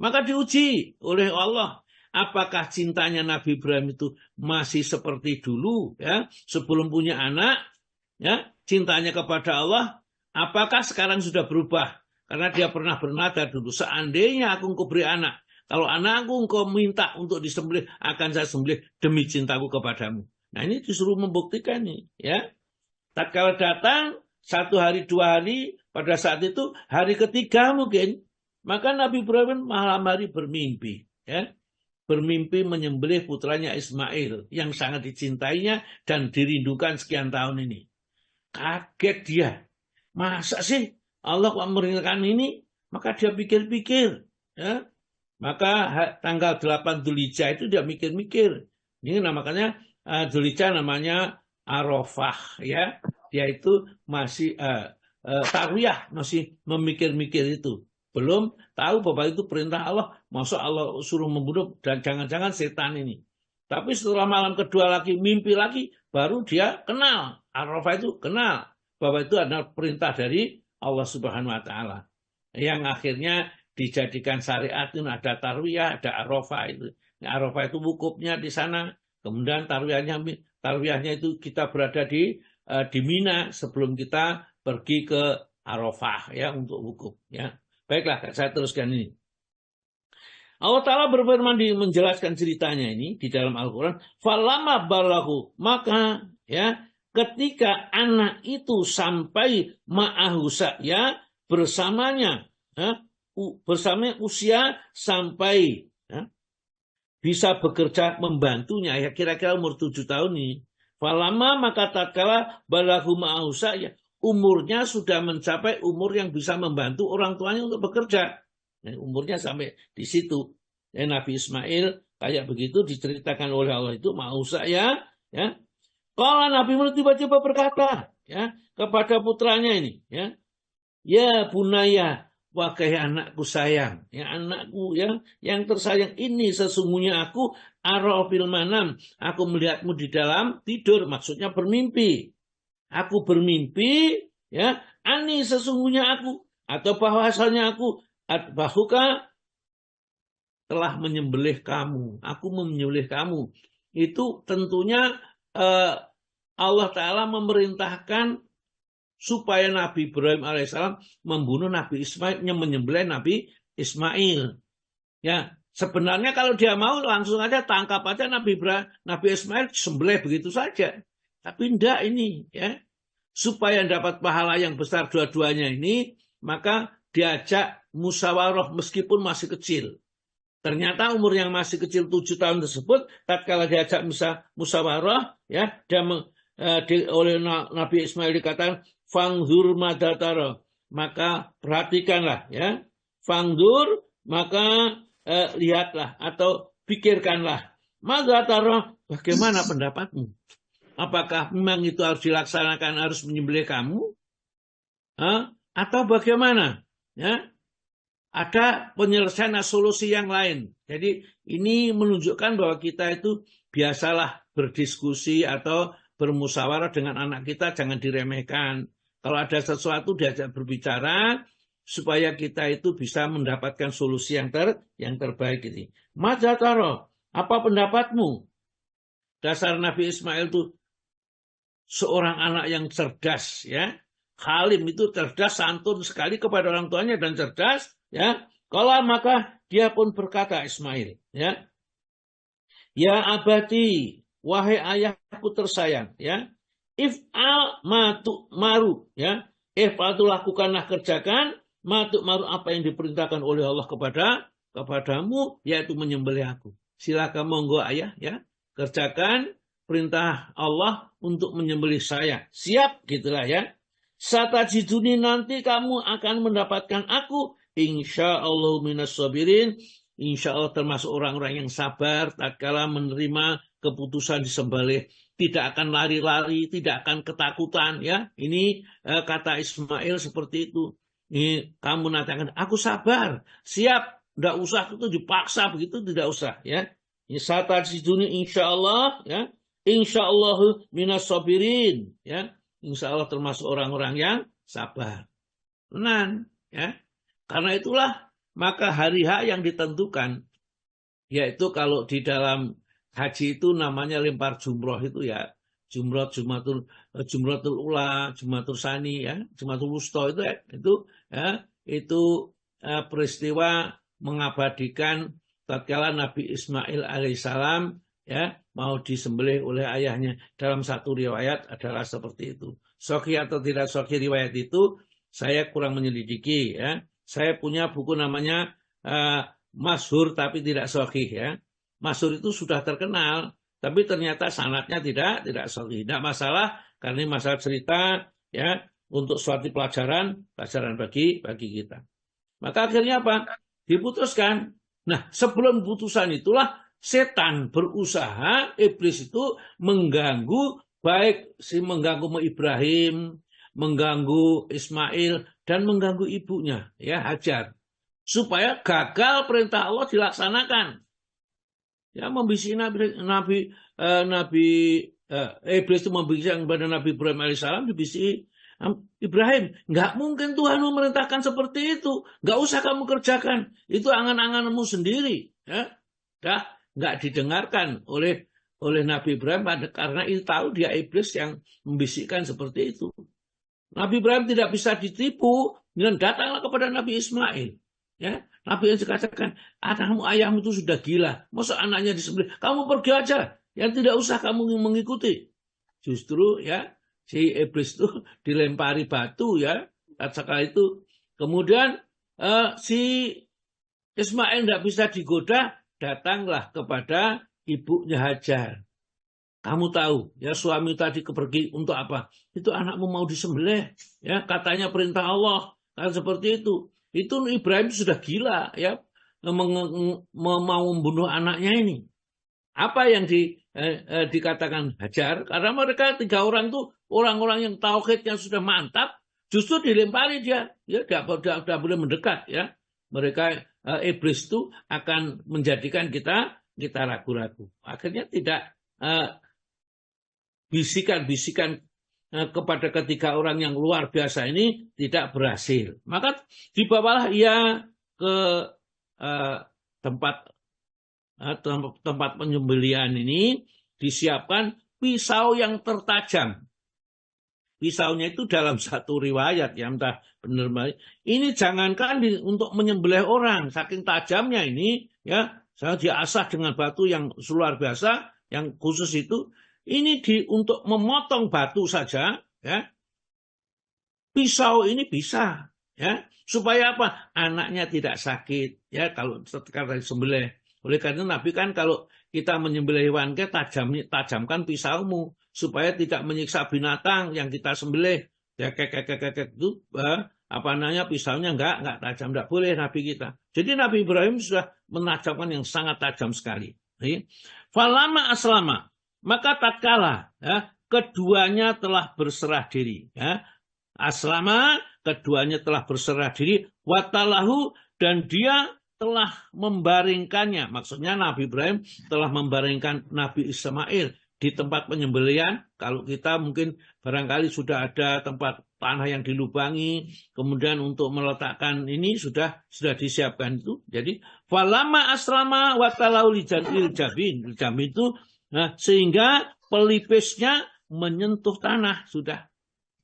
Maka diuji oleh Allah, apakah cintanya Nabi Ibrahim itu masih seperti dulu, ya, sebelum punya anak, ya, cintanya kepada Allah, apakah sekarang sudah berubah? Karena dia pernah bernada dulu, seandainya aku engkau beri anak, kalau anakku engkau minta untuk disembelih, akan saya sembelih demi cintaku kepadamu. Nah ini disuruh membuktikan nih, ya. Tatkala datang 1 hari 2 hari, pada saat itu hari ketiga mungkin, maka Nabi Ibrahim malam hari bermimpi, ya. bermimpi menyembelih putranya Ismail yang sangat dicintainya dan dirindukan sekian tahun ini. Kaget dia. Masa sih Allah kok merintahkan ini? Maka dia pikir-pikir. Ya. Maka tanggal 8 Dzulhijjah itu dia mikir-mikir. Ini makanya Dzulhijjah namanya Arafah. Ya. Dia itu masih tarwiyah, masih memikir-mikir itu. Belum tahu bahwa itu perintah Allah. Masa Allah suruh membunuh dan jangan-jangan setan ini. Tapi setelah malam kedua lagi, mimpi lagi, baru dia kenal. Arafah itu kenal bahwa itu adalah perintah dari Allah Subhanahu wa Ta'ala. Yang akhirnya dijadikan syariat itu ada tarwiyah, ada Arafah itu. Arafah itu wukufnya di sana. Kemudian tarwiyahnya itu kita berada di Mina sebelum kita pergi ke Arafah ya untuk wukuf ya. Baiklah, saya teruskan ini. Allah Ta'ala berfirman menjelaskan ceritanya ini di dalam Al-Quran. Falama balahu, maka ya ketika anak itu sampai ma'ahusa ya bersamanya ya, bersama usia sampai ya, bisa bekerja membantunya ya kira-kira umur 7 tahun ini. Falama maka tatkala balahu ma'ahusa ya umurnya sudah mencapai umur yang bisa membantu orang tuanya untuk bekerja. Umurnya sampai di situ. Nabi Ismail kayak begitu diceritakan oleh Allah itu mau saya ya. Kalau Nabi Muhammad tiba-tiba berkata ya kepada putranya ini ya. Ya bunaya wahai anakku sayang, ya anakku yang tersayang ini sesungguhnya aku ara fil manam, aku melihatmu di dalam tidur, maksudnya bermimpi. Aku bermimpi ya, ani sesungguhnya aku atau bahwasanya aku bahuka telah menyembelih kamu, aku menyembelih kamu. Itu tentunya Allah Ta'ala memerintahkan supaya Nabi Ibrahim alaihissalam membunuh Nabi Ismail, menyembelih Nabi Ismail. Ya, sebenarnya kalau dia mau langsung aja tangkap aja Nabi Ismail, sembelih begitu saja. Tapi enggak ini ya. Supaya dapat pahala yang besar dua-duanya ini, maka diajak musyawarah meskipun masih kecil. Ternyata umur yang masih kecil 7 tahun tersebut, tatkala diajak musyawarah, ya, oleh Nabi Ismail dikatakan, fangzur madatara, maka perhatikanlah, ya, fangzur, maka lihatlah atau pikirkanlah, madatara, bagaimana pendapatmu? Apakah memang itu harus dilaksanakan, harus menyembelih kamu? Atau bagaimana? Ya, ada penyelesaian solusi yang lain. Jadi ini menunjukkan bahwa kita itu biasalah berdiskusi atau bermusyawarah dengan anak kita, jangan diremehkan. Kalau ada sesuatu diajak berbicara supaya kita itu bisa mendapatkan solusi yang terbaik ini. Majataro, apa pendapatmu? Dasar Nabi Ismail itu seorang anak yang cerdas, ya. Halim itu cerdas, santun sekali kepada orang tuanya dan cerdas, ya. Kalau maka dia pun berkata Ismail, ya. Ya abati, wahai ayahku tersayang, ya. If'al matu maru, ya. If'al itu lakukanlah, kerjakan matu maru apa yang diperintahkan oleh Allah kepadamu, yaitu menyembelih aku. Silakan monggo ayah, ya. Kerjakan perintah Allah untuk menyembelih saya. Siap, gitulah ya. Satajiduni, nanti kamu akan mendapatkan aku. Insyaallah minas sabirin. Insyaallah termasuk orang-orang yang sabar tatkala menerima keputusan disembelih. Tidak akan lari-lari, tidak akan ketakutan, ya. Ini kata Ismail seperti itu. Ini kamu nanti akan, aku sabar, siap. Tidak usah itu dipaksa begitu, tidak usah, ya. Ini satajiduni insyaallah, ya. Insyaallah minas sabirin, ya. Insyaallah termasuk orang-orang yang sabar. Tenang, ya. Karena itulah maka hari H yang ditentukan, yaitu kalau di dalam haji itu namanya lempar jumroh itu ya, jumratul ula, jumratul sani, ya, jumratul wusta itu ya, itu peristiwa mengabadikan tatkala Nabi Ismail alaihissalam, ya, mau disembelih oleh ayahnya. Dalam satu riwayat adalah seperti itu. Sahih atau tidak sahih riwayat itu saya kurang menyelidiki, ya. Saya punya buku namanya Masyhur tapi tidak sahih, ya. masyhur itu sudah terkenal, tapi ternyata sanadnya tidak sahih. Tidak masalah, karena ini masalah cerita ya untuk suatu pelajaran bagi kita. Maka akhirnya apa? Diputuskan. Nah, sebelum putusan itulah setan berusaha, iblis itu mengganggu, baik mengganggu Ibrahim, mengganggu Ismail, dan mengganggu ibunya, ya Hajar, supaya gagal perintah Allah dilaksanakan. Ya, membisik iblis itu membisik kepada Nabi Ibrahim alaihissalam, dibisik Ibrahim, nggak mungkin Tuhan memerintahkan seperti itu, nggak usah kamu kerjakan, itu angan-anganmu sendiri. Ya, nggak didengarkan oleh Nabi Ibrahim karena itu tahu dia iblis yang membisikkan seperti itu. Nabi Ibrahim tidak bisa ditipu dan datanglah kepada Nabi Ismail. Ya, Nabi yang dikatakan, ayahmu itu sudah gila, masa anaknya disembelih, kamu pergi aja, yang tidak usah kamu mengikuti. Justru ya si iblis itu dilempari batu ya, kala itu. Kemudian si Ismail tidak bisa digoda, datanglah kepada ibunya Hajar. Kamu tahu ya, suami tadi pergi untuk apa? Itu anakmu mau disembelih, ya katanya perintah Allah, kan seperti itu. Itu Ibrahim sudah gila ya, mau membunuh anaknya ini. Apa yang dikatakan Hajar? Karena mereka 3 orang itu orang-orang yang tauhidnya sudah mantap, justru dilempari dia, ya tidak boleh mendekat ya. Mereka iblis itu akan menjadikan kita ragu-ragu. Akhirnya tidak bisikan-bisikan kepada 3 orang yang luar biasa ini tidak berhasil. Maka dibawalah ia ke tempat penyembelihan ini, disiapkan pisau yang tertajam. Pisaunya itu dalam satu riwayat ya, entah benar. Ini jangankan untuk menyembelih orang, saking tajamnya ini ya, saya diasah dengan batu yang luar biasa, yang khusus itu. Ini untuk memotong batu saja ya. Pisau ini bisa ya, supaya apa? Anaknya tidak sakit ya kalau setelah disembelih. Oleh karena Nabi kan kalau kita menyembelih hewan, tajamkan pisaumu supaya tidak menyiksa binatang yang kita sembelih. Ya itu pisaunya enggak tajam, enggak boleh Nabi kita. Jadi Nabi Ibrahim sudah menajamkan yang sangat tajam sekali. Falama aslama, maka tatkala ya, keduanya telah berserah diri ya. Aslama, keduanya telah berserah diri, watalahu, dan dia telah membaringkannya. Maksudnya Nabi Ibrahim telah membaringkan Nabi Ismail di tempat penyembelihan. Kalau kita mungkin barangkali sudah ada tempat tanah yang dilubangi, kemudian untuk meletakkan ini sudah disiapkan itu. Jadi falama aslama watalahu lijanil jabin itu, nah, sehingga pelipisnya menyentuh tanah, sudah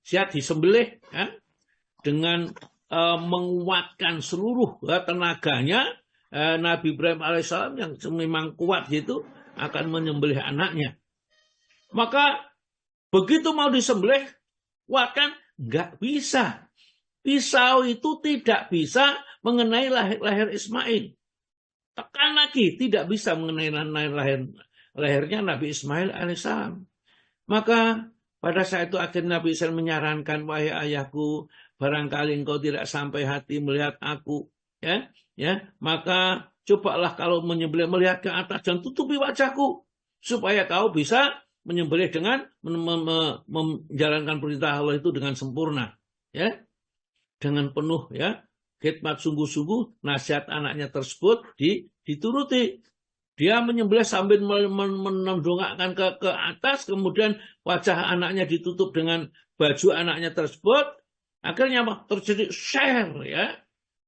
siap disembelih ya, dengan menguatkan seluruh tenaganya. Nabi Ibrahim alaihissalam yang memang kuat gitu akan menyembelih anaknya. Maka begitu mau disembelih, kuatkan, nggak bisa. Pisau itu tidak bisa mengenai leher Ismail. Tekan lagi, tidak bisa mengenai lehernya Nabi Ismail alaihissalam. Maka pada saat itu akhirnya Nabi Ismail menyarankan, wahai ayahku, barangkali engkau tidak sampai hati melihat aku, ya, maka cobalah kalau menyembelih melihat ke atas dan tutupi wajahku, supaya kau bisa menyembelih dengan menjalankan perintah Allah itu dengan sempurna, ya, dengan penuh, ya, khidmat sungguh-sungguh. Nasihat anaknya tersebut dituruti. Dia menyembelih sambil menendongakkan ke atas, kemudian wajah anaknya ditutup dengan baju anaknya tersebut. Akhirnya terjadi share ya,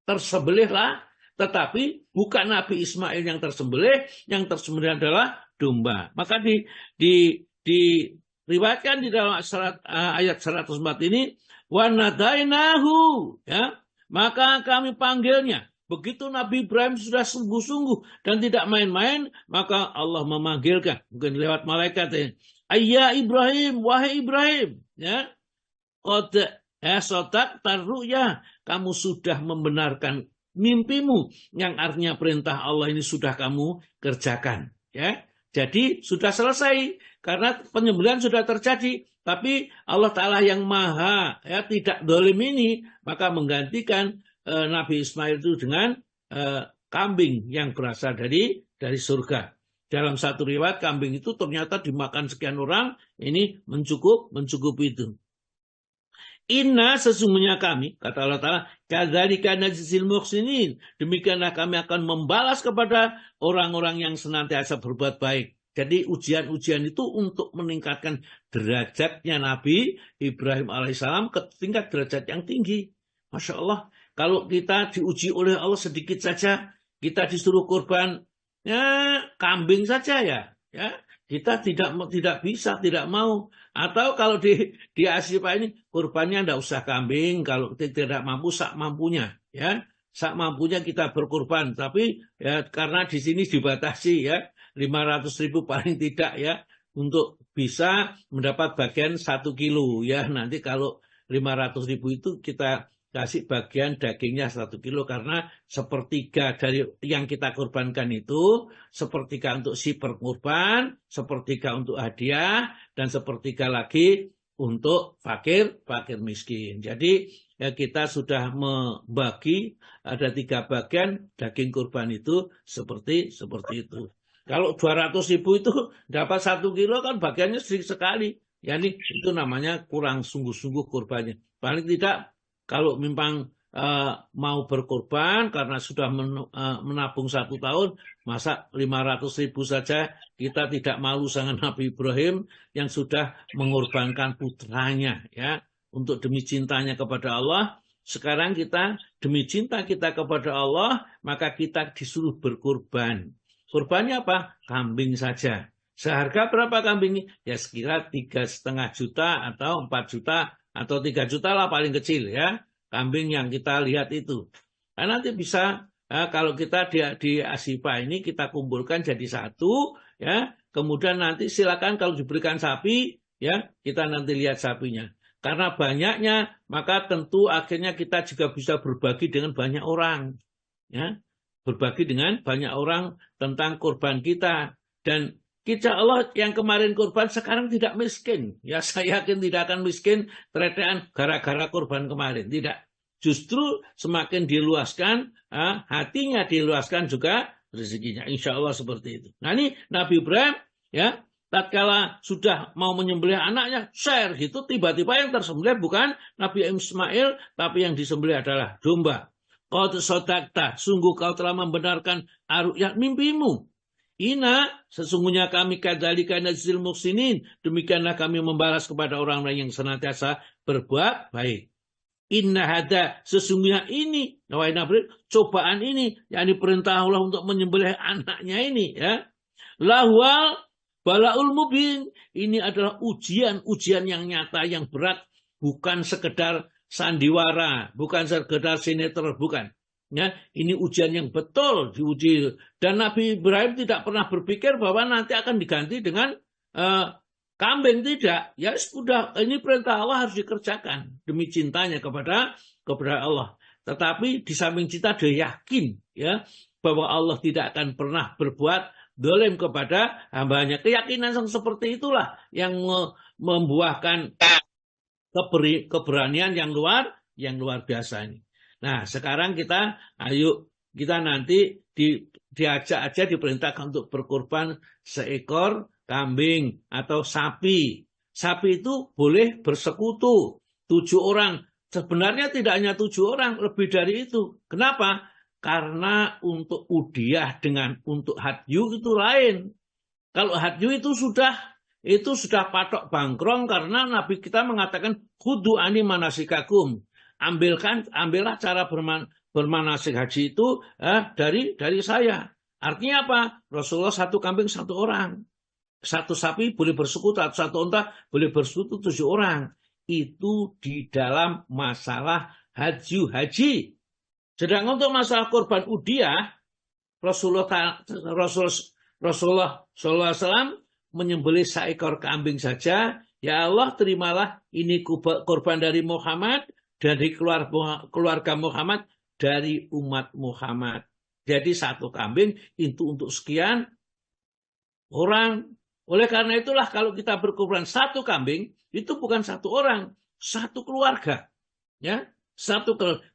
tersembelihlah, tetapi bukan Nabi Ismail yang tersembelih adalah domba. Maka diriwayatkan di dalam ayat 104 ini, wa nadainahu ya, maka kami panggilnya. Begitu Nabi Ibrahim sudah sungguh-sungguh dan tidak main-main, maka Allah memanggilkan, mungkin lewat malaikat ya, ayya Ibrahim, wahai Ibrahim ya, qad sodak tarruya, kamu sudah membenarkan mimpimu, yang artinya perintah Allah ini sudah kamu kerjakan Ya, jadi sudah selesai karena penyembelihan sudah terjadi. Tapi Allah Ta'ala yang maha ya tidak dolim ini maka menggantikan Nabi Ismail itu dengan kambing yang berasal dari surga. Dalam satu riwayat kambing itu ternyata dimakan sekian orang, ini mencukupi itu. Inna sesungguhnya kami, kata Allah Ta'ala, kadzalika najzil muhsinin. Demikianlah kami akan membalas kepada orang-orang yang senantiasa berbuat baik. Jadi ujian-ujian itu untuk meningkatkan derajatnya Nabi Ibrahim alaihissalam ke tingkat derajat yang tinggi. Masya Allah, kalau kita diuji oleh Allah sedikit saja, kita disuruh kurban ya kambing saja ya kita tidak bisa, tidak mau. Atau kalau di Asia ini kurbannya tidak usah kambing, kalau tidak mampu sak mampunya ya, sak mampunya kita berkurban. Tapi ya karena di sini dibatasi ya 500.000 paling tidak ya untuk bisa mendapat bagian 1 kilo ya. Nanti kalau 500.000 itu kita kasih bagian dagingnya 1 kilo karena sepertiga dari yang kita kurbankan itu sepertiga untuk si perkurban, sepertiga untuk hadiah, dan sepertiga lagi untuk fakir miskin. Jadi ya kita sudah membagi ada 3 bagian daging kurban itu seperti itu. Kalau 200.000 itu dapat 1 kilo kan bagiannya sedikit sekali. Yani itu namanya kurang sungguh-sungguh kurbannya. Paling tidak kalau memang mau berkorban karena sudah menabung 1 tahun, masa 500.000 saja kita tidak malu sama Nabi Ibrahim yang sudah mengorbankan putranya ya untuk demi cintanya kepada Allah. Sekarang kita demi cinta kita kepada Allah maka kita disuruh berkorban. Kurbannya apa? Kambing saja. Seharga berapa kambing? Ya sekira 3,5 juta atau 4 juta atau 3 juta lah paling kecil ya. Kambing yang kita lihat itu. Nah, nanti bisa kalau kita di Asipa ini kita kumpulkan jadi satu ya. Kemudian nanti silakan kalau diberikan sapi ya kita nanti lihat sapinya. Karena banyaknya maka tentu akhirnya kita juga bisa berbagi dengan banyak orang ya. Berbagi dengan banyak orang tentang kurban kita. Dan insya Allah yang kemarin kurban sekarang tidak miskin. Ya saya yakin tidak akan miskin teretean gara-gara kurban kemarin. Tidak. Justru semakin diluaskan, hatinya diluaskan juga rezekinya. Insya Allah seperti itu. Nah ini Nabi Ibrahim ya tatkala sudah mau menyembelih anaknya, share gitu, tiba-tiba yang tersembelih bukan Nabi Ismail, tapi yang disembelih adalah domba. Qad sadaqta, sungguh kau telah membenarkan ru'ya mimpimu. Ina, sesungguhnya kami kadzalika najzil muhsinin, demikianlah kami membalas kepada orang-orang yang senantiasa berbuat baik. Inna hada, sesungguhnya ini, cobaan ini, yakni perintah Allah untuk menyembelih anaknya ini, ya. Lahwal balaul mubin, ini adalah ujian yang nyata, yang berat, bukan sekedar sandiwara, bukan sekedar sinetron, bukan. Ya, ini ujian yang betul diuji. Dan Nabi Ibrahim tidak pernah berpikir bahwa nanti akan diganti dengan kambing, tidak. Ya sudah, ini perintah Allah harus dikerjakan demi cintanya kepada Allah. Tetapi di samping cinta dia yakin ya bahwa Allah tidak akan pernah berbuat dolim kepada hambanya. Keyakinan yang seperti itulah yang membuahkan keberanian yang luar biasa ini. Nah, sekarang kita nanti diajak aja diperintahkan untuk berkorban seekor kambing atau sapi. Sapi itu boleh bersekutu 7 orang. Sebenarnya tidak hanya 7 orang, lebih dari itu. Kenapa? Karena untuk udhiyah dengan untuk hadyu itu lain. Kalau hadyu itu sudah patok bangkrong karena Nabi kita mengatakan khudu ani manasikakum. Ambillah cara bermanasik haji itu dari saya. Artinya apa? Rasulullah 1 kambing 1 orang. 1 sapi boleh bersekutu, 1 unta boleh bersekutu 7 orang. Itu di dalam masalah haji. Sedangkan untuk masalah korban udhiyah, Rasulullah SAW menyembelih seekor kambing saja. Ya Allah, terimalah ini korban dari Muhammad, dari keluarga Muhammad, dari umat Muhammad. Jadi 1 kambing itu untuk sekian orang. Oleh karena itulah kalau kita berkurban satu kambing, itu bukan satu orang, satu keluarga. Ya,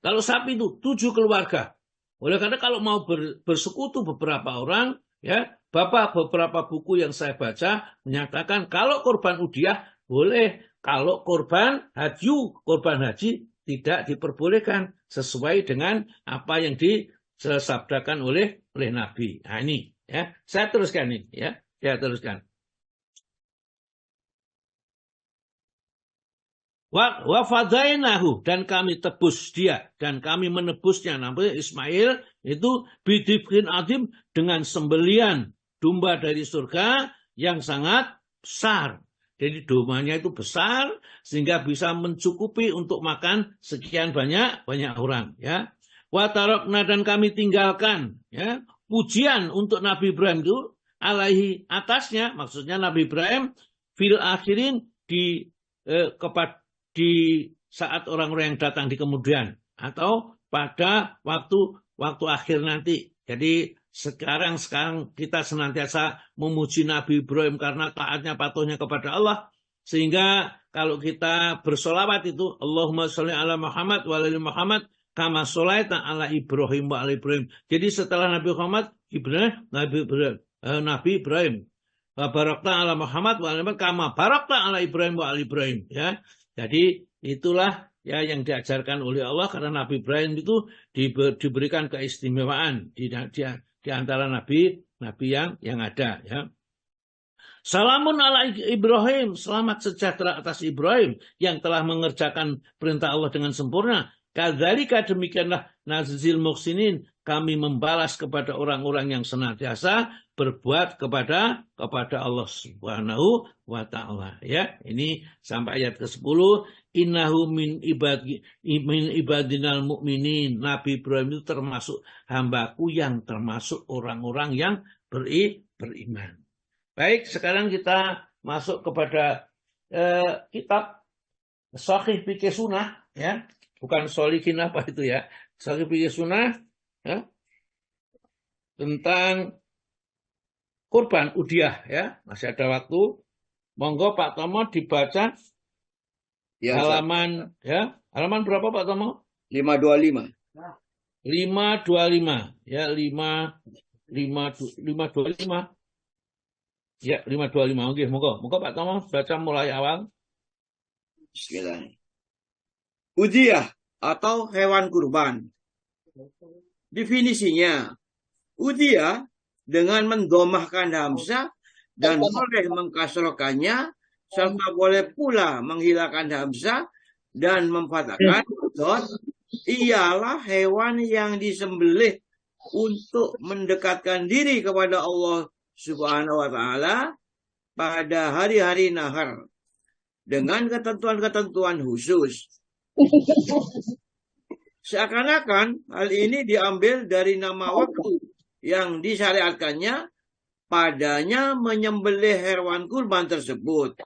kalau sapi itu 7 keluarga. Oleh karena kalau mau bersekutu beberapa orang, ya, beberapa buku yang saya baca menyatakan kalau korban udyah boleh, kalau korban haji tidak diperbolehkan sesuai dengan apa yang disabdakan oleh Nabi. Nah ini, ya, saya teruskan ini, ya, saya teruskan. Wa fadainahu, dan kami tebus dia, dan kami menebusnya, namanya Ismail itu bidibkin adim, dengan sembelian domba dari surga yang sangat besar. Jadi dombanya itu besar sehingga bisa mencukupi untuk makan sekian banyak orang, ya. Wa tarokna, dan kami tinggalkan, ya, pujian untuk Nabi Ibrahim itu alaihi, atasnya, maksudnya Nabi Ibrahim fil akhirin, di saat orang-orang yang datang di kemudian, atau pada waktu akhir nanti. Jadi sekarang kita senantiasa memuji Nabi Ibrahim karena taatnya, patuhnya kepada Allah, sehingga kalau kita bersolawat itu Allahumma sholli ala Muhammad wa ala Muhammad kama sholaita ala Ibrahim wa ala Ibrahim. Jadi setelah Nabi Muhammad, Nabi Ibrahim. Wa barakta ala Muhammad wa ala Muhammad kama barakta ala Ibrahim wa ala Ibrahim, ya. Jadi itulah, ya, yang diajarkan oleh Allah, karena Nabi Ibrahim itu diberikan keistimewaan di antara nabi yang ada, ya. Salamun ala Ibrahim, selamat sejahtera atas Ibrahim yang telah mengerjakan perintah Allah dengan sempurna. Kadzalika, demikianlah nazil muhsinin, kami membalas kepada orang-orang yang senantiasa berbuat kepada Allah Subhanahu wa ta'ala, ya. Ini sampai ayat ke-10. Innahu min ibadinal mu'minin, Nabi Ibrahim itu termasuk hambaku yang termasuk orang-orang yang beriman. Baik, sekarang kita masuk kepada kitab Shahih Fiqh Sunnah, ya. Bukan Sholihin apa itu, ya. Shahih Fiqh Sunnah, ya, tentang kurban udyah, ya. Masih ada waktu. Monggo Pak Tomo dibaca, ya, halaman, ya. Halaman berapa Pak Tomo? 525. 525, ya, 525. Ya, 525. Oke, monggo Pak Tomo baca mulai awal. Bismillah. Udyah atau hewan kurban. Definisinya, udyah dengan mendomahkan hamzah dan boleh mengkasrokannya, serta boleh pula menghilangkan hamzah dan memfathahkan dot, ialah hewan yang disembelih untuk mendekatkan diri kepada Allah Subhanahu wa ta'ala pada hari-hari nahar dengan ketentuan-ketentuan khusus. Seakan-akan hal ini diambil dari nama waktu yang disyariatkannya padanya menyembelih hewan kurban tersebut.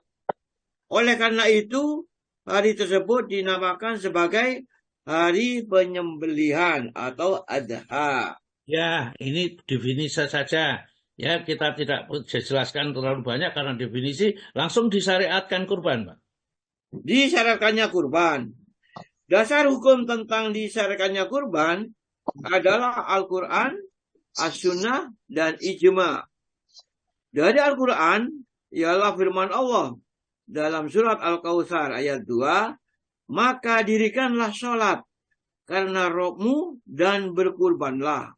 Oleh karena itu, hari tersebut dinamakan sebagai hari penyembelihan atau adha. Ya, ini definisi saja. Ya, kita tidak jelaskan terlalu banyak karena definisi langsung disyariatkan kurban, Pak. Disyariatkannya kurban. Dasar hukum tentang disyariatkannya kurban adalah Al-Quran, As-Sunnah, dan Ijma. Dari Al-Quran ialah firman Allah dalam surat Al-Kautsar ayat 2, maka dirikanlah sholat karena Rabbmu dan berkurbanlah.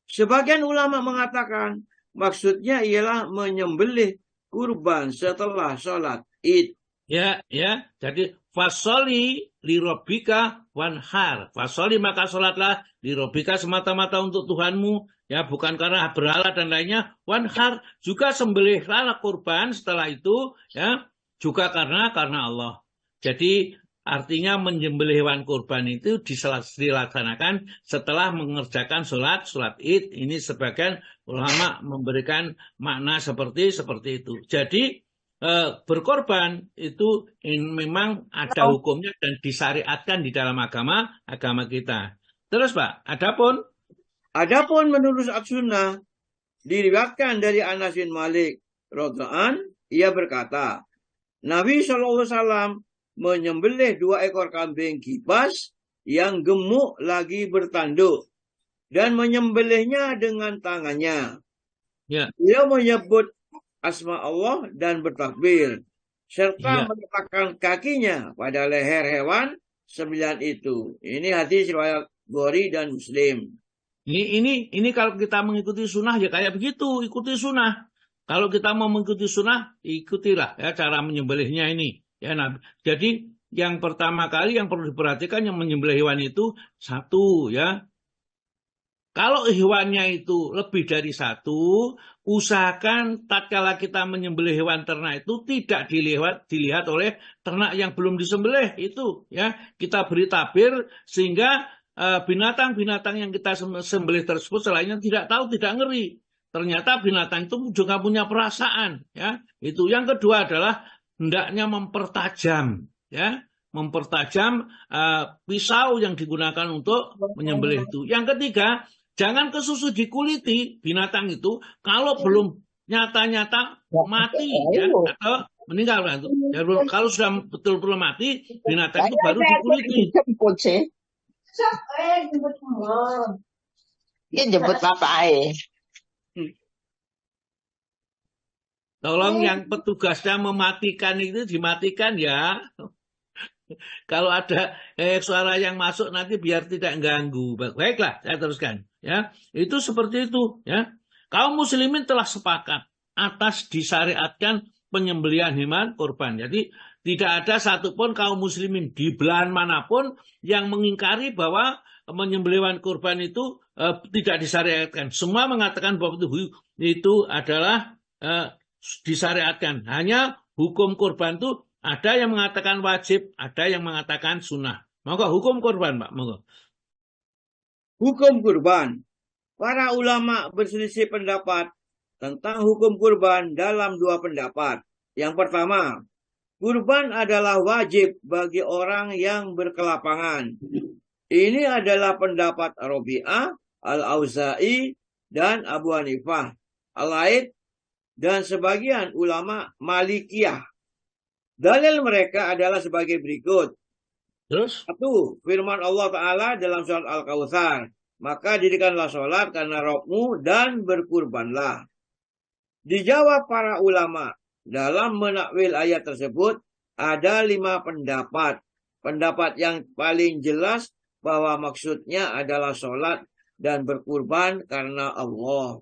Sebagian ulama mengatakan maksudnya ialah menyembelih kurban setelah sholat Id. Ya, jadi fasoli lirobika wanhar. Fasoli maka sholatlah lirobika semata-mata untuk Tuhanmu, ya, bukan karena berhala dan lainnya. Wanhar juga sembelihlah kurban setelah itu, ya, juga karena Allah. Jadi artinya menyembelih hewan kurban itu dilaksanakan setelah mengerjakan sholat Id. Ini sebagian ulama memberikan makna seperti itu. Jadi berkorban itu memang ada hukumnya dan disyariatkan di dalam agama kita. Terus Pak, adapun menurut As-Sunnah Diriwayatkan dari Anas bin Malik radhiyallahu, ia berkata, Nabi SAW menyembelih 2 ekor kambing kibas yang gemuk lagi bertanduk dan menyembelihnya dengan tangannya. Ya. Beliau menyebut asma Allah dan bertakbir serta Ya. meletakkan kakinya pada leher hewan 9 itu. Ini hadis riwayat Bukhari dan Muslim. Ini kalau kita mengikuti sunnah ya kayak begitu, ikuti sunnah. Kalau kita mau mengikuti sunnah, ikutilah ya cara menyembelihnya ini. Ya, nah, jadi yang pertama kali yang perlu diperhatikan yang menyembelih hewan itu 1 ya. Kalau hewannya itu lebih dari 1, usahakan tatkala kita menyembelih hewan ternak itu tidak dilihat oleh ternak yang belum disembelih itu ya. Kita beri tabir sehingga binatang-binatang yang kita sembelih tersebut selainnya tidak tahu, tidak ngeri. Ternyata binatang itu juga punya perasaan ya. Itu yang kedua adalah hendaknya mempertajam ya. Mempertajam pisau yang digunakan untuk menyembelih itu. Yang ketiga, jangan kesusu dikuliti binatang itu kalau belum nyata-nyata mati ya atau meninggal itu. Ya, kalau sudah betul-betul mati binatang itu baru dikuliti. Jemput bapak. Tolong yang petugasnya mematikan itu dimatikan ya. Kalau ada suara yang masuk nanti biar tidak ganggu. Baiklah, saya teruskan. Ya, itu seperti itu. Ya, kaum muslimin telah sepakat atas disyariatkan penyembelihan hewan kurban. Jadi tidak ada satupun kaum muslimin di belahan manapun yang mengingkari bahwa menyembelih hewan kurban itu tidak disyariatkan. Semua mengatakan bahwa itu adalah disyariatkan. Hanya hukum kurban itu ada yang mengatakan wajib, ada yang mengatakan sunnah. Maka hukum kurban, Pak. Maka. Hukum kurban. Para ulama berselisih pendapat tentang hukum kurban dalam 2 pendapat. Yang pertama, kurban adalah wajib bagi orang yang berkelapangan. Ini adalah pendapat Rabi'ah, Al-Auza'i, dan Abu Hanifah, Al-Laits, dan sebagian ulama Malikiyah. Dalil mereka adalah sebagai berikut. Terus? 1. Firman Allah Ta'ala dalam surat Al-Kautsar. Maka dirikanlah sholat karena Rabbmu dan berkurbanlah. Dijawab para ulama dalam menakwil ayat tersebut ada 5 pendapat. Pendapat yang paling jelas bahwa maksudnya adalah sholat dan berkurban karena Allah.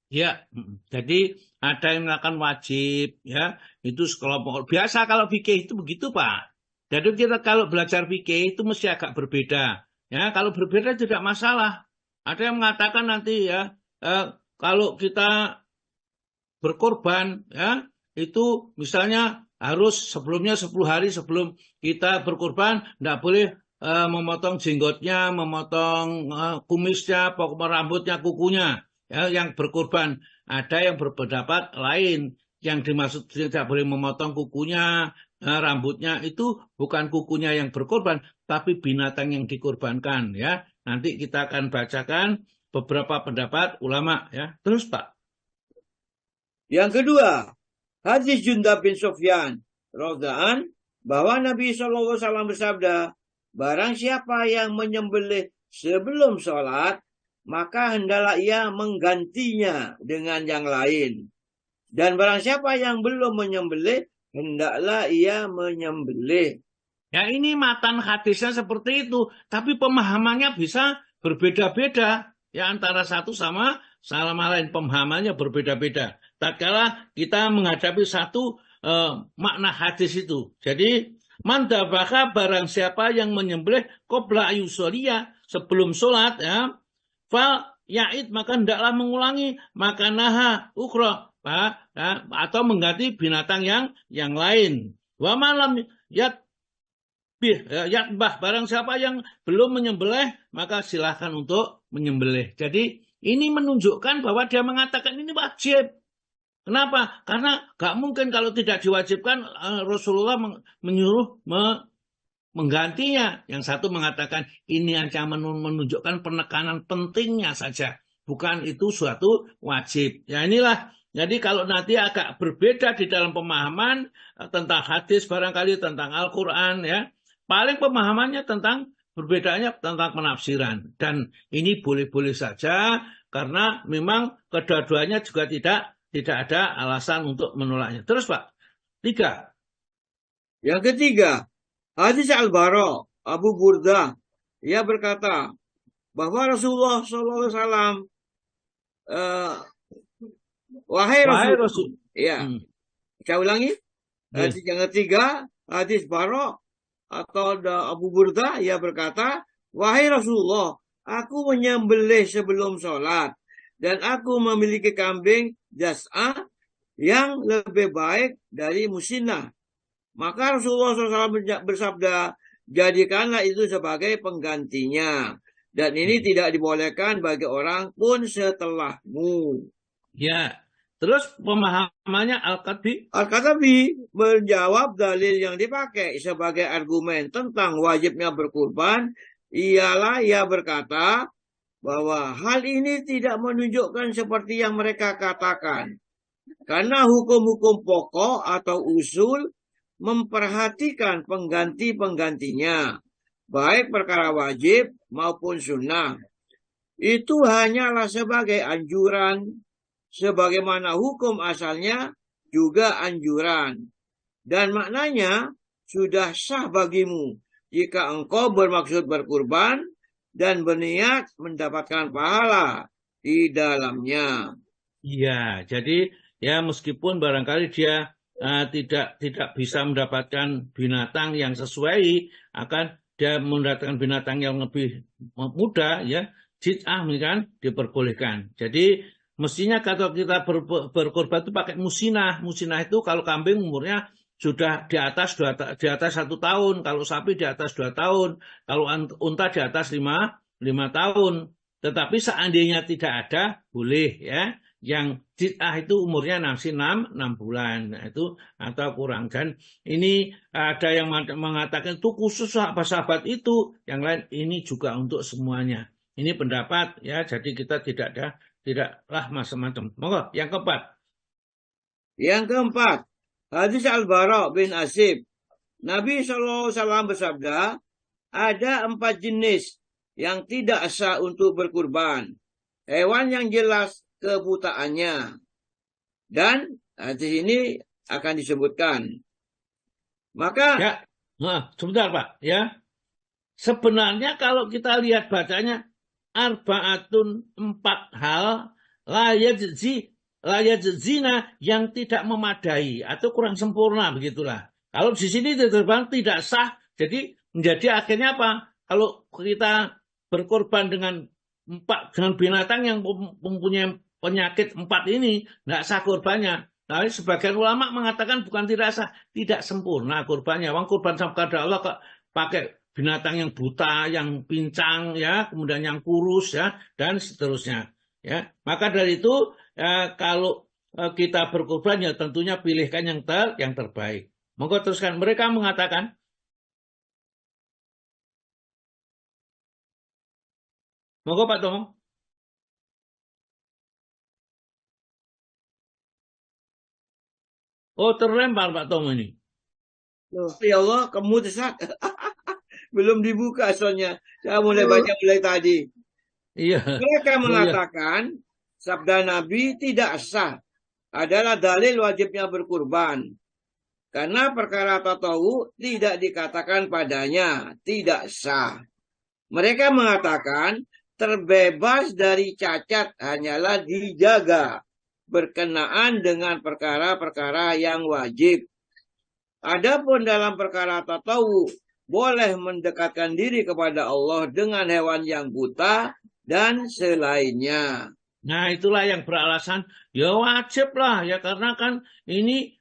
Ya, jadi ada yang mengatakan wajib, ya itu sekelompok. Biasa kalau fikih itu begitu, Pak. Jadi kita kalau belajar fikih itu mesti agak berbeda. Ya, kalau berbeda tidak masalah. Ada yang mengatakan nanti ya, kalau kita berkorban, ya itu misalnya harus sebelumnya 10 hari sebelum kita berkorban, tidak boleh memotong jenggotnya, memotong kumisnya, pokoknya rambutnya, kukunya. Ya, yang berkorban. Ada yang berpendapat lain. Yang dimaksud tidak boleh memotong kukunya, rambutnya itu bukan kukunya yang berkorban, tapi binatang yang dikorbankan. Ya, nanti kita akan bacakan beberapa pendapat ulama. Ya, terus Pak. Yang kedua, hadis Jundab bin Sufyan radhiyallahu bahwa Nabi SAW bersabda, barang siapa yang menyembelih sebelum sholat, maka hendaklah ia menggantinya dengan yang lain. Dan barang siapa yang belum menyembelih, hendaklah ia menyembelih. Ya ini matan hadisnya seperti itu, tapi pemahamannya bisa berbeda-beda. Ya antara satu sama lain pemahamannya berbeda-beda. Tatkala kita menghadapi satu makna hadis itu. Jadi mandabaka barang siapa yang menyembelih qabla ayusolia sebelum sholat ya. Fal ya'id maka hendaklah mengulangi makanaha ukhra atau mengganti binatang yang lain. Wa malam yatbah barang siapa yang belum menyembelih maka silahkan untuk menyembelih. Jadi ini menunjukkan bahwa dia mengatakan ini wajib. Kenapa? Karena gak mungkin kalau tidak diwajibkan Rasulullah menyuruh menggantinya. Yang satu mengatakan ini hanya menunjukkan penekanan pentingnya saja. bukan itu suatu wajib. Ya inilah. Jadi kalau nanti agak berbeda di dalam pemahaman tentang hadis barangkali tentang Al-Quran ya, paling pemahamannya tentang perbedaannya tentang penafsiran. Dan ini boleh-boleh saja karena memang kedua-duanya juga tidak ada alasan untuk menolaknya. Terus Pak, 3. Yang ketiga, hadis Al-Bara Abu Burdah, ia berkata bahwa Rasulullah SAW, wahai Rasul, ya, saya ulangi, hadis yang ketiga, hadis Bara atau Abu Burdah, ia berkata, wahai Rasulullah, aku menyembelih sebelum sholat dan aku memiliki kambing jas'ah yang lebih baik dari musinah. Maka Rasulullah SAW bersabda, jadikanlah itu sebagai penggantinya. Dan ini tidak dibolehkan bagi orang pun setelahmu. Ya, terus pemahamannya Al-Qadhi? Al-Qadhi menjawab dalil yang dipakai sebagai argumen tentang wajibnya berkurban. Ialah ia berkata bahwa hal ini tidak menunjukkan seperti yang mereka katakan. Karena hukum-hukum pokok atau usul memperhatikan pengganti-penggantinya, baik perkara wajib maupun sunnah. Itu hanyalah sebagai anjuran, sebagaimana hukum asalnya juga anjuran. Dan maknanya sudah sah bagimu jika engkau bermaksud berkurban dan berniat mendapatkan pahala di dalamnya. Iya, jadi ya meskipun barangkali dia tidak bisa mendapatkan binatang yang sesuai, akan dia mendapatkan binatang yang lebih mudah, ya jid'ah kan diperbolehkan. Jadi mestinya kalau kita berkorban itu pakai musinah. Musinah itu kalau kambing umurnya sudah di atas 1 tahun, kalau sapi di atas 2 tahun, kalau unta di atas 5 tahun. Tetapi seandainya tidak ada, boleh ya. Yang jid'ah itu umurnya masih 6 bulan, nah, itu atau kurang. Dan ini ada yang mengatakan itu khusus sahabat-sahabat itu, yang lain ini juga untuk semuanya. Ini pendapat ya, jadi kita tidaklah macam-macam. Monggo, yang keempat. Yang keempat, hadis Al-Bara bin Azib. Nabi SAW bersabda, ada 4 jenis yang tidak sah untuk berkurban. Hewan yang jelas kebutaannya. Dan hadis ini akan disebutkan. Maka ya, sebentar Pak, ya. Sebenarnya kalau kita lihat bacanya arba'atun 4 hal layat zina yang tidak memadai atau kurang sempurna begitulah. Kalau di sini tidak sah, jadi menjadi akhirnya apa? Kalau kita berkorban dengan binatang yang mempunyai penyakit 4 ini, tidak sah korbannya. Nah, sebagian ulama mengatakan bukan tidak sah, tidak sempurna korbannya. Wong korban kepada Allah kok pakai binatang yang buta, yang pincang, ya, kemudian yang kurus, ya, dan seterusnya. Ya, maka dari itu kalau kita berkorban ya tentunya pilihkan yang terbaik. Monggo teruskan. Mereka mengatakan. Monggo Pak Tomo. Oh, terlempar Pak Tomo ini. Loh, ya Allah, kamu sesat. Belum dibuka soalnya. Saya mulai baca mulai tadi. Iya. Mereka mengatakan sabda Nabi tidak sah adalah dalil wajibnya berkurban. Karena perkara tatawu tidak dikatakan padanya tidak sah. Mereka mengatakan terbebas dari cacat hanyalah dijaga berkenaan dengan perkara-perkara yang wajib. Adapun dalam perkara tatawu boleh mendekatkan diri kepada Allah dengan hewan yang buta dan selainnya. Nah, itulah yang beralasan ya wajib lah ya, karena kan ini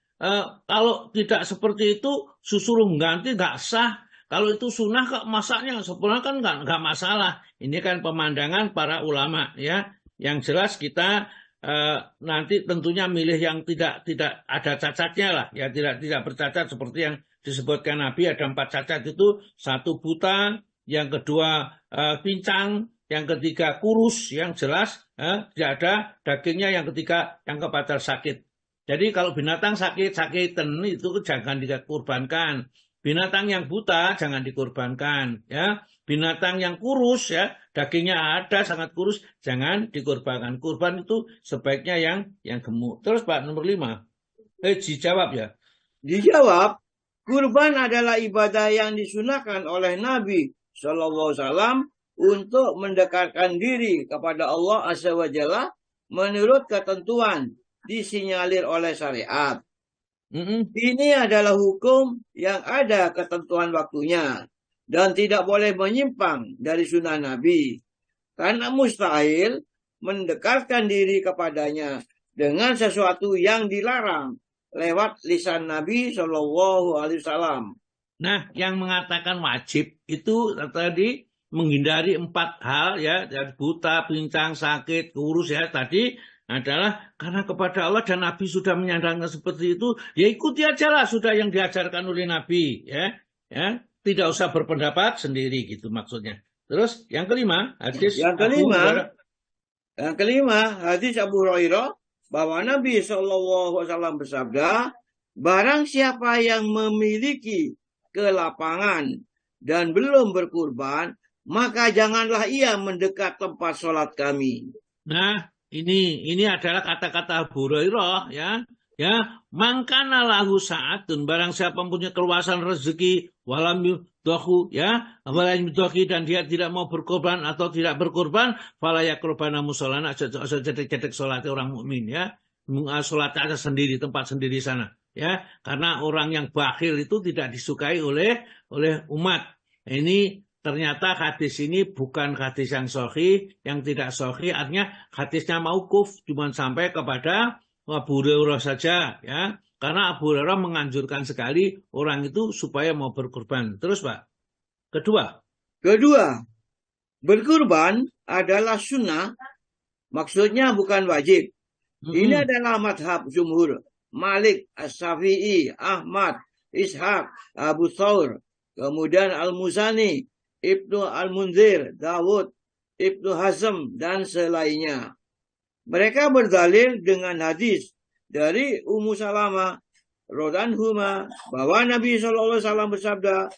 kalau tidak seperti itu suruh ganti nggak sah. Kalau itu sunnah kok masaknya sebenarnya kan nggak masalah. Ini kan pemandangan para ulama ya. Yang jelas kita nanti tentunya milih yang tidak ada cacatnya lah ya, tidak bercacat seperti yang disebutkan Nabi. Ada 4 cacat itu, 1 buta, yang kedua pincang, yang ketiga kurus, yang jelas tidak ada dagingnya, yang ketiga yang kepada sakit. Jadi kalau binatang sakit-sakitan itu jangan dikurbankan. Binatang yang buta jangan dikurbankan, ya. Binatang yang kurus, ya, dagingnya ada sangat kurus, jangan dikurbankan. Kurban itu sebaiknya yang gemuk. Terus Pak, nomor 5. Dijawab ya. Dijawab, kurban adalah ibadah yang disunahkan oleh Nabi SAW untuk mendekatkan diri kepada Allah Azza wa Jalla menurut ketentuan disinyalir oleh syariat. Ini adalah hukum yang ada ketentuan waktunya dan tidak boleh menyimpang dari sunnah Nabi. Karena mustahil mendekatkan diri kepadanya dengan sesuatu yang dilarang lewat lisan Nabi Shallallahu Alaihi Wasallam. Nah, yang mengatakan wajib itu tadi menghindari 4 hal, ya, buta, pincang, sakit, kurus, ya, tadi adalah karena kepada Allah dan Nabi sudah menyadarkan seperti itu, ya ikuti aja lah sudah yang diajarkan oleh Nabi, ya, tidak usah berpendapat sendiri gitu maksudnya. Terus yang kelima, hadis hadis Abu Hurairah bahwa Nabi SAW bersabda, barang siapa yang memiliki kelapangan dan belum berkurban, maka janganlah ia mendekat tempat sholat kami. Nah, ini adalah kata-kata Abu Hurairah, ya, mangkana lahu sa'atun, barang siapa mempunyai keluasan rezeki, walam yudhahu, ya, walam yudhahi, dan dia tidak mau berkorban atau tidak berkorban, fala yaqrabana musallana, cedek sholat orang mukmin, ya, sholat aja sendiri, tempat sendiri sana, ya, karena orang yang bakhil itu tidak disukai oleh umat. Ini ternyata hadis ini bukan hadis yang sahih, yang tidak sahih, artinya hadisnya mauquf, cuma sampai kepada Abu Hurairah saja, ya. Karena Abu Hurairah menganjurkan sekali orang itu supaya mau berkurban. Terus, Pak. Kedua, berkurban adalah sunnah, maksudnya bukan wajib. Ini adalah madhab jumhur, Malik, As-Syafi'i, Ahmad, Ishaq, Abu Thawr, kemudian Al-Muzani, Ibnu Al-Munzir, Dawud, Ibnu Hazm, dan selainnya. Mereka berdalil dengan hadis dari Ummu Salamah radhiyallahu bahwa Nabi SAW bersabda,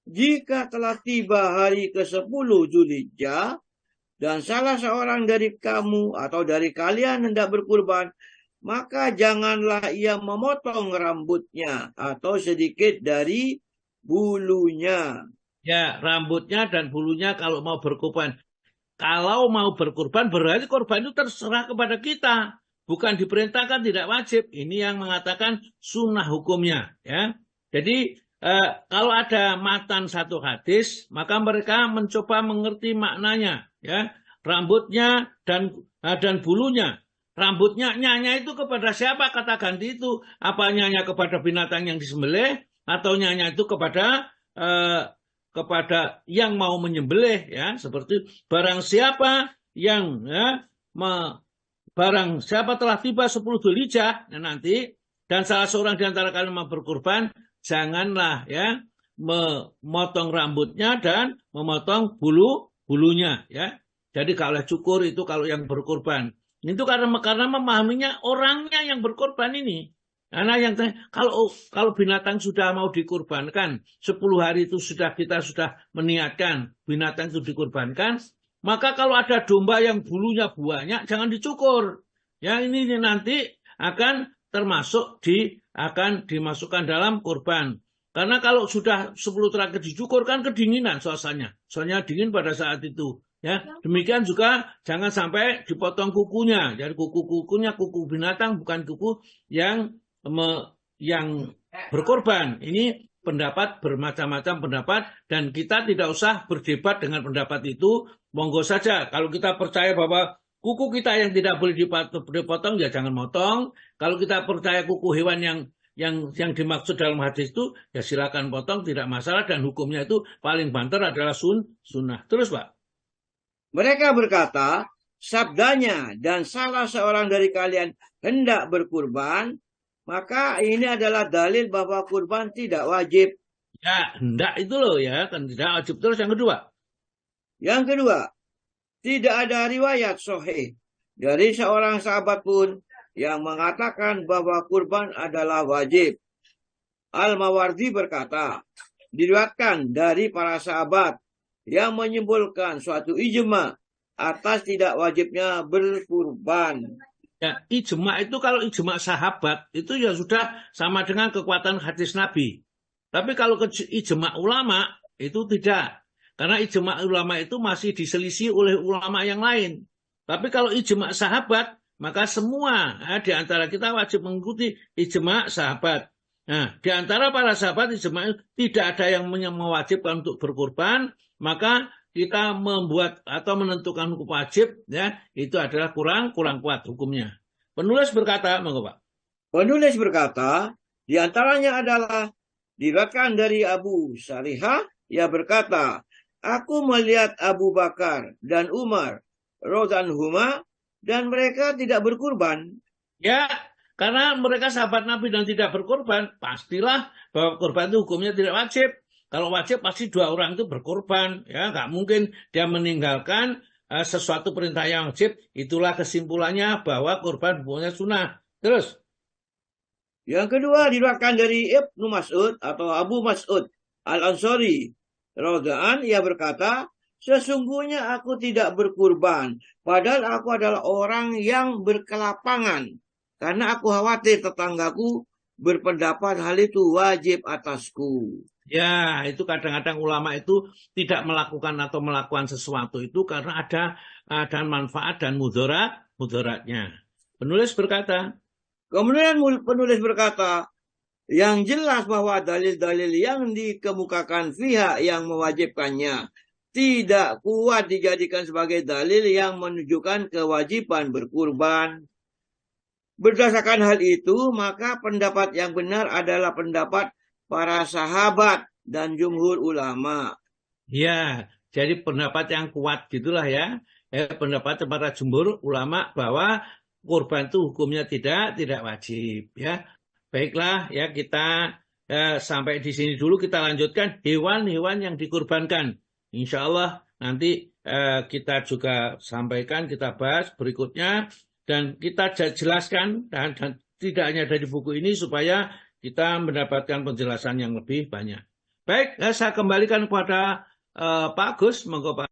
jika telah tiba hari ke-10 Dzulhijjah dan salah seorang dari kamu atau dari kalian hendak berkurban, maka janganlah ia memotong rambutnya atau sedikit dari bulunya. Ya, rambutnya dan bulunya kalau mau berkurban. Kalau mau berkurban berarti korban itu terserah kepada kita. Bukan diperintahkan, tidak wajib. Ini yang mengatakan sunnah hukumnya, ya. Jadi kalau ada matan satu hadis, maka mereka mencoba mengerti maknanya, ya. Rambutnya dan bulunya. Rambutnya nyanya itu kepada siapa? Kata ganti itu. Apa nyanya kepada binatang yang disembelih atau nyanya itu kepada yang mau menyembelih, ya, seperti barang siapa yang barang siapa telah tiba 10 Dzulhijjah nanti dan salah seorang di antara kalian mau berkurban, janganlah, ya, memotong rambutnya dan memotong bulunya, ya. Jadi kalau cukur itu kalau yang berkurban. Itu karena memahaminya orangnya yang berkorban ini. Karena yang kalau binatang sudah mau dikurbankan, 10 hari itu kita sudah meniatkan binatang itu dikurbankan, maka kalau ada domba yang bulunya banyak, jangan dicukur. Ya, ini nanti akan akan dimasukkan dalam kurban. Karena kalau sudah 10 terakhir dicukur kan kedinginan suasananya. Soalnya dingin pada saat itu. Ya, demikian juga jangan sampai dipotong kukunya. Jadi kukunya kuku binatang, bukan kuku yang berkorban. Ini pendapat bermacam-macam pendapat dan kita tidak usah berdebat dengan pendapat itu. Monggo saja. Kalau kita percaya bahwa kuku kita yang tidak boleh dipotong, ya jangan motong. Kalau kita percaya kuku hewan yang dimaksud dalam hadis itu, ya silakan potong, tidak masalah, dan hukumnya itu paling banter adalah sunnah. Terus, Pak. Mereka berkata, sabdanya dan salah seorang dari kalian hendak berkurban, maka ini adalah dalil bahwa kurban tidak wajib. Ya, hendak itu loh, ya, kan tidak wajib. Terus yang kedua. Yang kedua, tidak ada riwayat sahih dari seorang sahabat pun yang mengatakan bahwa kurban adalah wajib. Al-Mawardi berkata, diriwayatkan dari para sahabat yang menyimpulkan suatu ijma atas tidak wajibnya berkurban. Ya, ijma itu kalau ijma sahabat itu ya sudah sama dengan kekuatan hadis Nabi. Tapi kalau ijma ulama itu tidak. Karena ijma ulama itu masih diselisih oleh ulama yang lain. Tapi kalau ijma sahabat, maka semua di antara kita wajib mengikuti ijma sahabat. Nah, di antara para sahabat ijma tidak ada yang mewajibkan untuk berkurban, maka kita membuat atau menentukan hukum wajib, ya itu adalah kurang kuat hukumnya. Penulis berkata, monggo Pak. Penulis berkata, di antaranya adalah diriwayatkan dari Abu Salihah, ia berkata, aku melihat Abu Bakar dan Umar radhiyallahu dan mereka tidak berkurban. Ya, karena mereka sahabat Nabi dan tidak berkorban, pastilah bahwa korban itu hukumnya tidak wajib. Kalau wajib pasti dua orang itu berkorban, ya nggak mungkin dia meninggalkan sesuatu perintah yang wajib. Itulah kesimpulannya bahwa korban hukumnya sunnah. Terus, yang kedua diriwayatkan dari Ibnu Mas'ud atau Abu Mas'ud Al-Ansari radhiyallahu, ia berkata, sesungguhnya aku tidak berkurban, padahal aku adalah orang yang berkelapangan. Karena aku khawatir tetanggaku berpendapat hal itu wajib atasku. ya itu kadang-kadang ulama itu tidak melakukan atau melakukan sesuatu itu karena ada manfaat dan mudaratnya. Penulis berkata, Kemudian penulis berkata, yang jelas bahwa dalil-dalil yang dikemukakan pihak yang mewajibkannya tidak kuat dijadikan sebagai dalil yang menunjukkan kewajiban berkurban. Berdasarkan hal itu, maka pendapat yang benar adalah pendapat para sahabat dan jumhur ulama. ya jadi pendapat yang kuat gitulah ya. Pendapat para jumhur ulama bahwa kurban itu hukumnya tidak wajib ya. Baiklah ya kita sampai di sini dulu, kita lanjutkan hewan-hewan yang dikurbankan. Insya Allah nanti kita juga sampaikan, kita bahas berikutnya dan kita jelaskan dan tidak hanya dari buku ini supaya kita mendapatkan penjelasan yang lebih banyak. Baik, saya kembalikan kepada Pak Agus, monggo Pak.